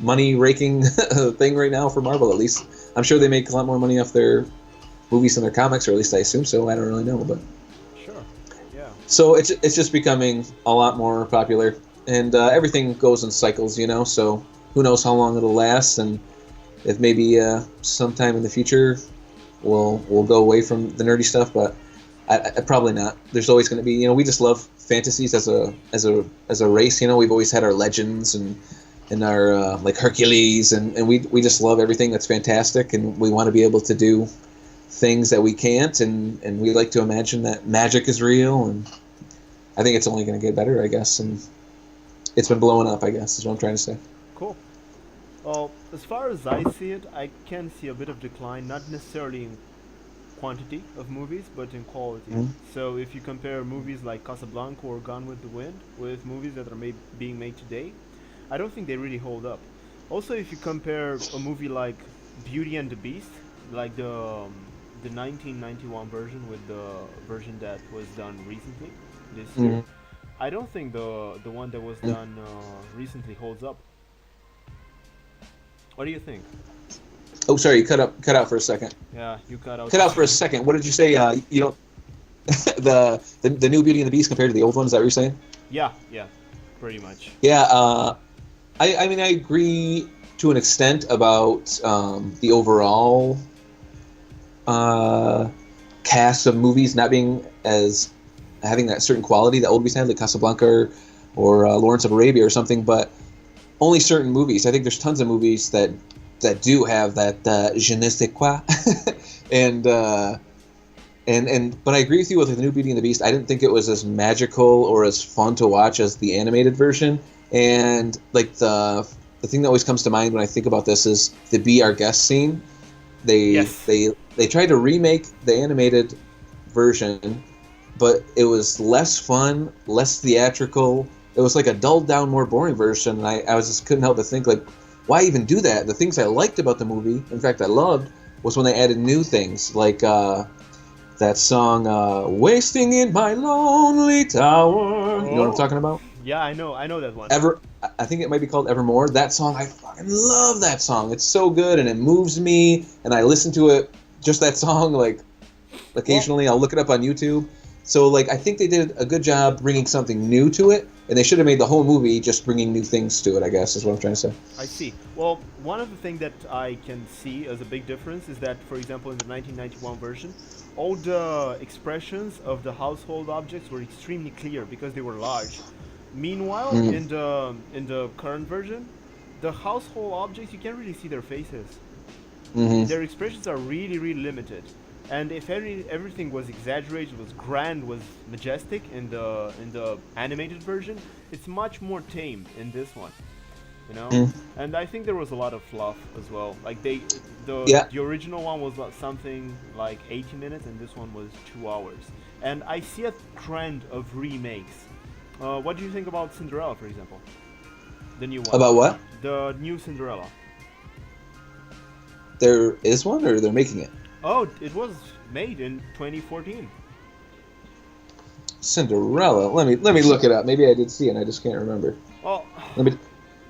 money raking thing right now for Marvel. At least I'm sure they make a lot more money off their movies than their comics, or at least I assume so. I don't really know, but sure, yeah. So it's just becoming a lot more popular, and everything goes in cycles. So who knows how long it'll last, and if maybe sometime in the future we'll go away from the nerdy stuff, but I probably not. There's always going to be, we just love fantasies as a race. We've always had our legends and our like Hercules, and we just love everything that's fantastic, and we want to be able to do things that we can't, and we like to imagine that magic is real, and I think it's only going to get better, I guess, and it's been blowing up, I guess, is what I'm trying to say. Cool. Well, as far as I see it, I can see a bit of decline, not necessarily in quantity of movies, but in quality. Mm-hmm. So if you compare movies like Casablanca or Gone with the Wind with movies that are being made today, I don't think they really hold up. Also, if you compare a movie like Beauty and the Beast, like the 1991 version with the version that was done recently this year, I don't think the one that was done recently holds up. What do you think? Oh, sorry, you cut out for a second. Yeah, you cut out. Cut out for a second. What did you say? You don't the new Beauty and the Beast compared to the old one? Is that what you're saying? Yeah, pretty much. Yeah, I mean I agree to an extent about the overall cast of movies not being as having that certain quality that old movies had, like Casablanca or Lawrence of Arabia or something, but only certain movies. I think there's tons of movies that do have that je ne sais quoi, and but I agree with you with the new Beauty and the Beast. I didn't think it was as magical or as fun to watch as the animated version. And like the thing that always comes to mind when I think about this is the Be Our Guest scene. They tried to remake the animated version, but it was less fun, less theatrical. It was like a dulled down, more boring version. And I just couldn't help but think, like, why even do that? The things I liked about the movie, in fact I loved, was when they added new things, like that song "Wasting in My Lonely Tower." You know what I'm talking about? Yeah, I know that one. I think it might be called Evermore. That song, I fucking love that song. It's so good and it moves me, and I listen to it, just that song, like occasionally. I'll look it up on YouTube. So like, I think they did a good job bringing something new to it, and they should have made the whole movie just bringing new things to it, I guess, is what I'm trying to say. I see. Well, one of the things that I can see as a big difference is that, for example, in the 1991 version, all the expressions of the household objects were extremely clear because they were large. Meanwhile, in the current version, the household objects, you can't really see their faces. Their expressions are really, really limited. And if everything was exaggerated, was grand, was majestic in the animated version, it's much more tame in this one, you know. And I think there was a lot of fluff as well. Like the original one was something like 80 minutes, and this one was 2 hours. And I see a trend of remakes. What do you think about Cinderella, for example? The new one. About what? The new Cinderella. There is one, or they're making it? Oh, it was made in 2014. Cinderella. Let me look it up. Maybe I did see it, I just can't remember. Well, let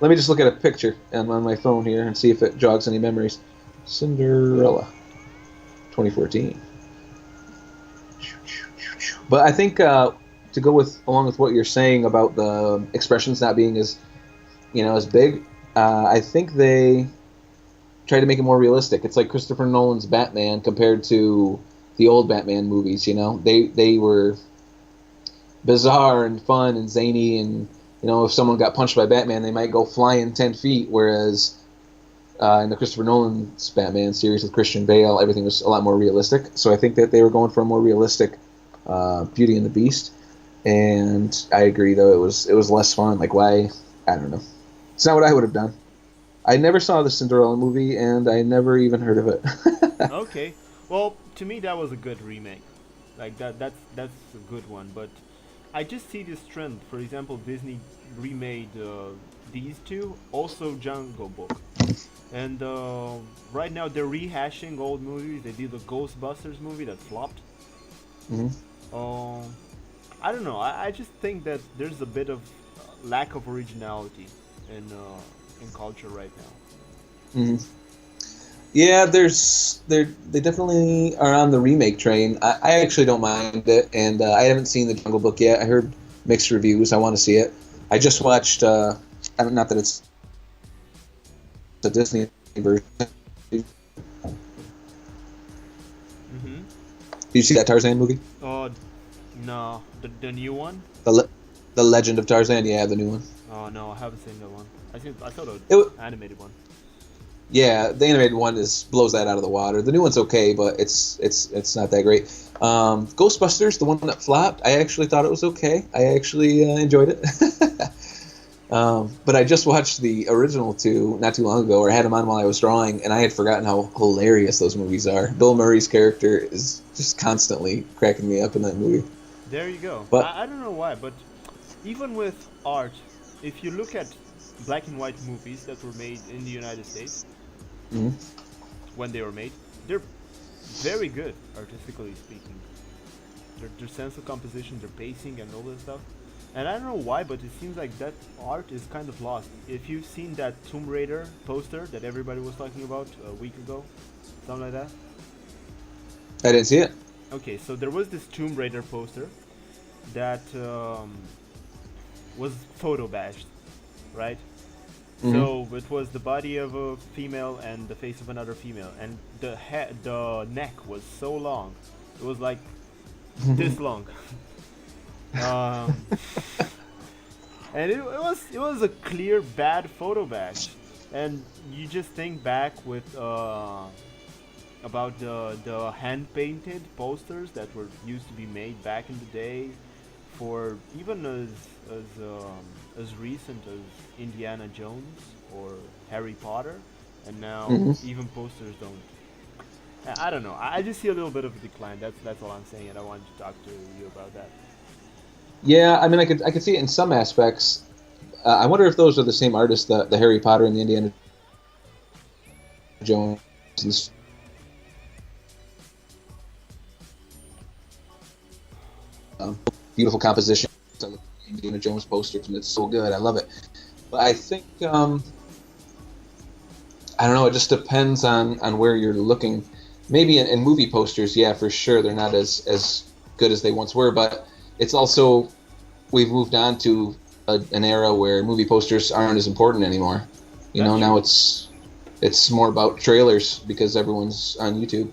me just look at a picture on my phone here and see if it jogs any memories. Cinderella, 2014. But I think to go along with what you're saying about the expressions not being as big, I think they try to make it more realistic. It's like Christopher Nolan's Batman compared to the old Batman movies. You know, they were bizarre and fun and zany, and if someone got punched by Batman, they might go flying 10 feet. Whereas in the Christopher Nolan's Batman series with Christian Bale, everything was a lot more realistic. So I think that they were going for a more realistic Beauty and the Beast. And I agree, though, it was less fun. Like, why? I don't know. It's not what I would have done. I never saw the Cinderella movie, and I never even heard of it. Okay. Well, to me, that was a good remake. Like, that's a good one. But I just see this trend. For example, Disney remade these two, also Jungle Book. And right now, they're rehashing old movies. They did the Ghostbusters movie that flopped. I don't know. I just think that there's a bit of lack of originality in culture right now. Yeah, they definitely are on the remake train. I actually don't mind it, and I haven't seen the Jungle Book yet. I heard mixed reviews. I want to see it. I just watched. Not that it's the Disney version. Did you see that Tarzan movie? No, the new one. The Legend of Tarzan. Yeah, the new one. Oh no, I haven't seen that one. I thought the animated one. Yeah, the animated one blows that out of the water. The new one's okay, but it's not that great. Ghostbusters, the one that flopped, I actually thought it was okay. I actually enjoyed it. But I just watched the original two not too long ago, or I had them on while I was drawing, and I had forgotten how hilarious those movies are. Bill Murray's character is just constantly cracking me up in that movie. There you go. But I don't know why, but even with art, if you look at black and white movies that were made in the United States, when they were made, they're very good, artistically speaking. Their sense of composition, their pacing, and all that stuff. And I don't know why, but it seems like that art is kind of lost. If you've seen that Tomb Raider poster that everybody was talking about a week ago, something like that. I didn't see it. Okay, so there was this Tomb Raider poster that was photo bashed, right? So it was the body of a female and the face of another female, and the neck was so long, it was like this long. Um, and it was a clear bad photo batch, and you just think back with about the hand painted posters that were used to be made back in the day, for even as recent as Indiana Jones or Harry Potter, and now Hmm. even posters don't. I don't know. I just see a little bit of a decline. That's all I'm saying, and I wanted to talk to you about that. Yeah, I mean, I could see it in some aspects. I wonder if those are the same artists, the Harry Potter and the Indiana Jones, beautiful composition. Indiana Jones posters, and it's so good. I love it. But I think I don't know. It just depends on where you're looking. Maybe in movie posters, yeah, for sure, they're not as good as they once were. But it's also we've moved on to an era where movie posters aren't as important anymore. You That's know, now true. it's more about trailers because everyone's on YouTube.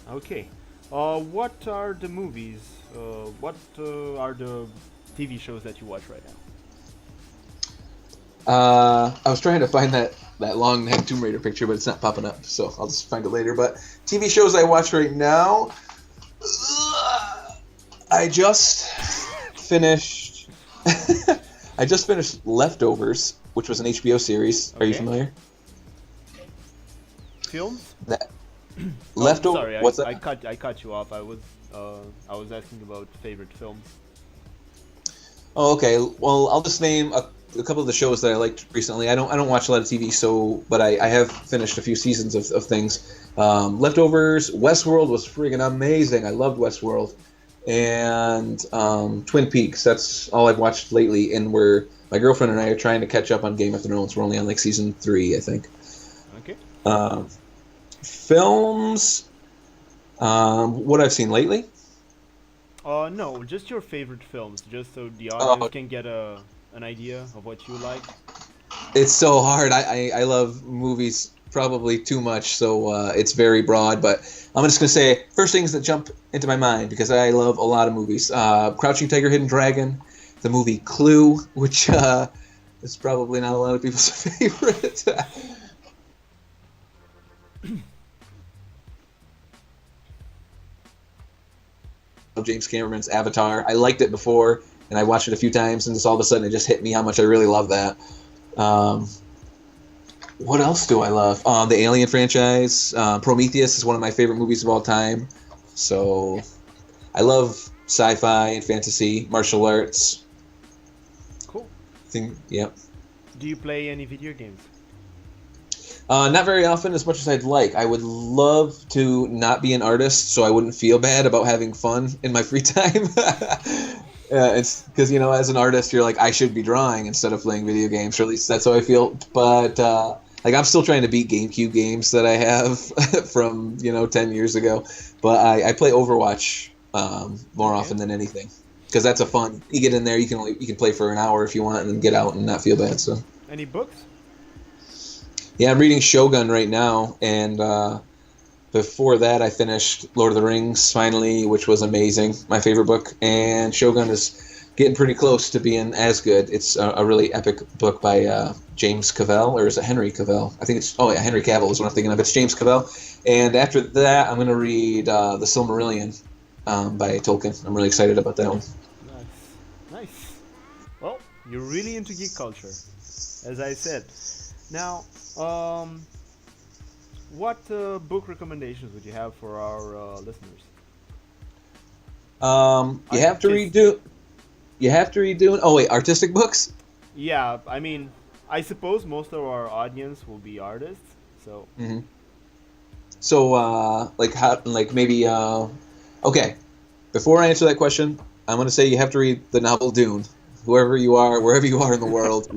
Okay. What are the movies? What are the TV shows that you watch right now? I was trying to find that long neck Tomb Raider picture, but it's not popping up, so I'll just find it later. But TV shows I watch right now, I just finished. I just finished Leftovers, which was an HBO series. Are you Okay. familiar? Films? That Oh, Leftover. sorry, What's I that? cut you off. I was asking about favorite films. Oh, okay. Well, I'll just name a couple of the shows that I liked recently. I don't watch a lot of TV, but I have finished a few seasons of things. Leftovers, Westworld was friggin' amazing. I loved Westworld, and Twin Peaks. That's all I've watched lately. And my girlfriend and I are trying to catch up on Game of Thrones. We're only on like season 3, I think. Okay. Films. What I've seen lately. No, just your favorite films, just so the audience Oh, can get an idea of what you like. it's so hard. I love movies probably too much, so it's very broad. But I'm just gonna say first things that jump into my mind because I love a lot of movies. Crouching Tiger, Hidden Dragon, the movie Clue, which is probably not a lot of people's favorite. James Cameron's Avatar. I liked it before, and I watched it a few times, and just all of a sudden it just hit me how much I really love that. Um, what else do I love? The Alien franchise. Prometheus is one of my favorite movies of all time. So I love sci-fi and fantasy, martial arts. Cool. Yep. Do you play any video games? Not very often, as much as I'd like. I would love to not be an artist, so I wouldn't feel bad about having fun in my free time. It's because as an artist, you're like, I should be drawing instead of playing video games, or at least that's how I feel. But like, I'm still trying to beat GameCube games that I have from 10 years ago. But I play Overwatch more Okay. often than anything because that's a fun. You get in there, you can play for an hour if you want, and then get out and not feel bad. So. Any books? Yeah, I'm reading Shogun right now, and before that I finished Lord of the Rings finally, which was amazing, my favorite book, and Shogun is getting pretty close to being as good. It's a really epic book by James Cavell, or is it Henry Cavell? I think yeah, Henry Cavill is what I'm thinking of. It's James Cavell, and after that I'm going to read The Silmarillion by Tolkien. I'm really excited about that one. Nice. Nice. Well, you're really into geek culture, as I said. Now, what book recommendations would you have for our listeners? You have to read Dune. You have to read Dune. Oh wait, artistic books? Yeah, I mean, I suppose most of our audience will be artists, so Mm-hmm. So, maybe, okay. Before I answer that question, I'm going to say you have to read the novel Dune. Whoever you are, wherever you are in the world,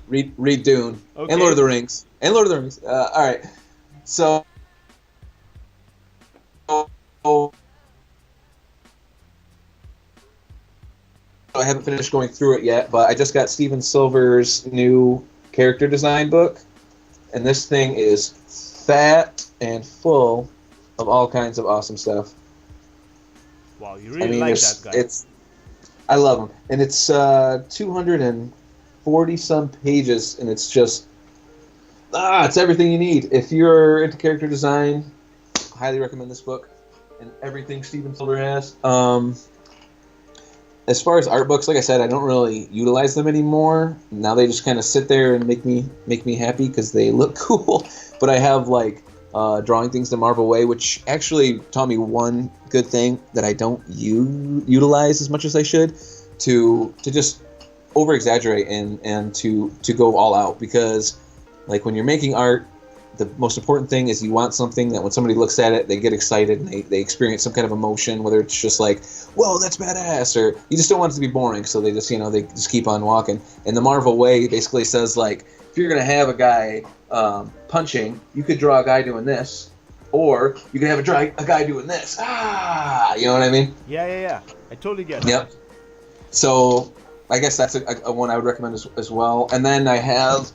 read Dune okay. and Lord of the Rings All right. So, I haven't finished going through it yet, but I just got Steven Silver's new character design book, and this thing is fat and full of all kinds of awesome stuff. Wow, you I really mean, like that guy. I love them, and it's 240 some pages, and it's just it's everything you need if you're into character design. Highly recommend this book and everything Steven Silver has. As far as art books, like I said, I don't really utilize them anymore. Now they just kind of sit there and make me happy because they look cool. But I have like drawing things the Marvel way, which actually taught me one good thing that I don't utilize as much as I should, to just over exaggerate and to go all out. Because like when you're making art, the most important thing is you want something that when somebody looks at it, they get excited and they experience some kind of emotion, whether it's just like, whoa, that's badass, or you just don't want it to be boring, so they just, they just keep on walking. And the Marvel way basically says, like, if you're going to have a guy punching, you could draw a guy doing this, or you could have a guy doing this. You know what I mean? Yeah. I totally get it. Yep. So I guess that's a one I would recommend as well. And then I have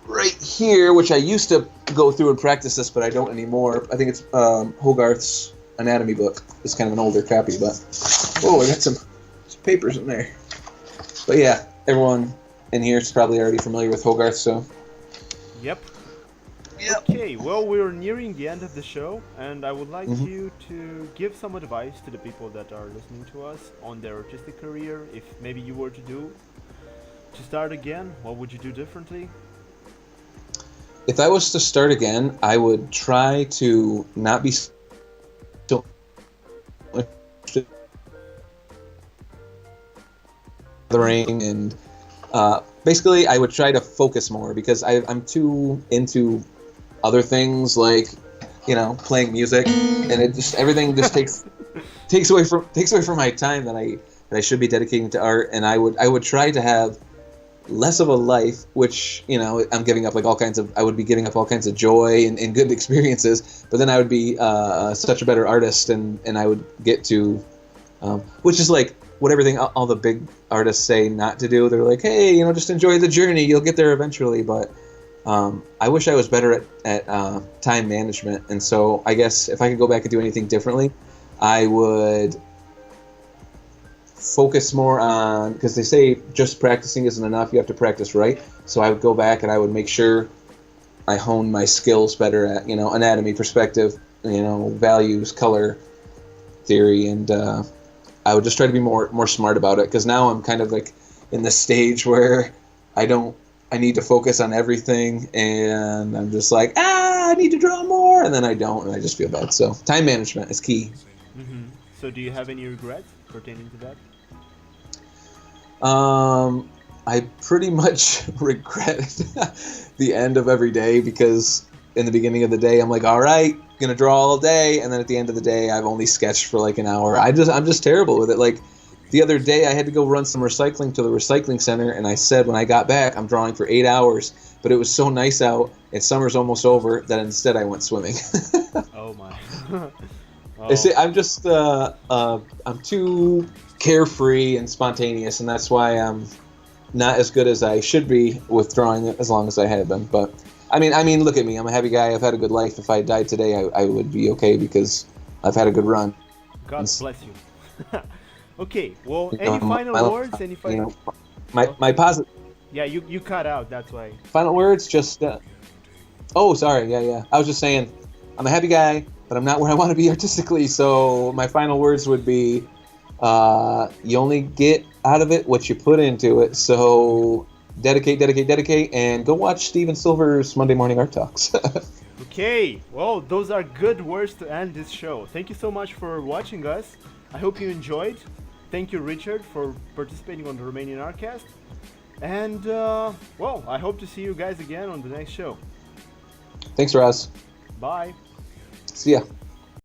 right here, which I used to go through and practice this, but I don't anymore. I think it's Hogarth's anatomy book. It's kind of an older copy, but I got some papers in there. But yeah, everyone in here is probably already familiar with Hogarth, so. Yep. Okay, well, we're nearing the end of the show, and I would like you to give some advice to the people that are listening to us on their artistic career. If maybe you were to start again, what would you do differently? If I was to start again, I would try to not be so bothering, and basically I would try to focus more, because I'm too into other things, like playing music, and it just everything just takes away from my time that I should be dedicating to art. And I would try to have less of a life, which I'm giving up I would be giving up all kinds of joy and good experiences, but then I would be such a better artist, and I would get to which is like what everything all the big artists say not to do. They're like, hey, just enjoy the journey, you'll get there eventually. But I wish I was better at time management, and so I guess if I could go back and do anything differently, I would focus more on, because they say just practicing isn't enough, you have to practice right. So I would go back and I would make sure I hone my skills better at anatomy, perspective, values, color theory, and I would just try to be more smart about it, because now I'm kind of like in this stage where I need to focus on everything, and I'm just like, I need to draw more, and then I don't, and I just feel bad. So time management is key. Mm-hmm. So do you have any regrets pertaining to that? I pretty much regret the end of every day, because in the beginning of the day I'm like, all right, gonna draw all day, and then at the end of the day I've only sketched for like an hour. I'm just terrible with it. Like the other day I had to go run some recycling to the recycling center, and I said when I got back I'm drawing for 8 hours, but it was so nice out and summer's almost over that instead I went swimming. Oh my. I'm just I'm too carefree and spontaneous, and that's why I'm not as good as I should be with drawing as long as I have been. But I mean, look at me. I'm a happy guy. I've had a good life. If I died today, I would be okay, because I've had a good run. God bless you. Okay. Well, any final words? Any final? My positive. Yeah, you cut out. That's why. Final words, just. Oh, sorry. Yeah. I was just saying, I'm a happy guy, but I'm not where I want to be artistically. So my final words would be, you only get out of it what you put into it. So dedicate, and go watch Steven Silver's Monday Morning Art Talks. Okay, well, those are good words to end this show. Thank you so much for watching us. I hope you enjoyed. Thank you, Richard, for participating on the Romanian Artcast. And, well, I hope to see you guys again on the next show. Thanks, Roz. Bye. See ya.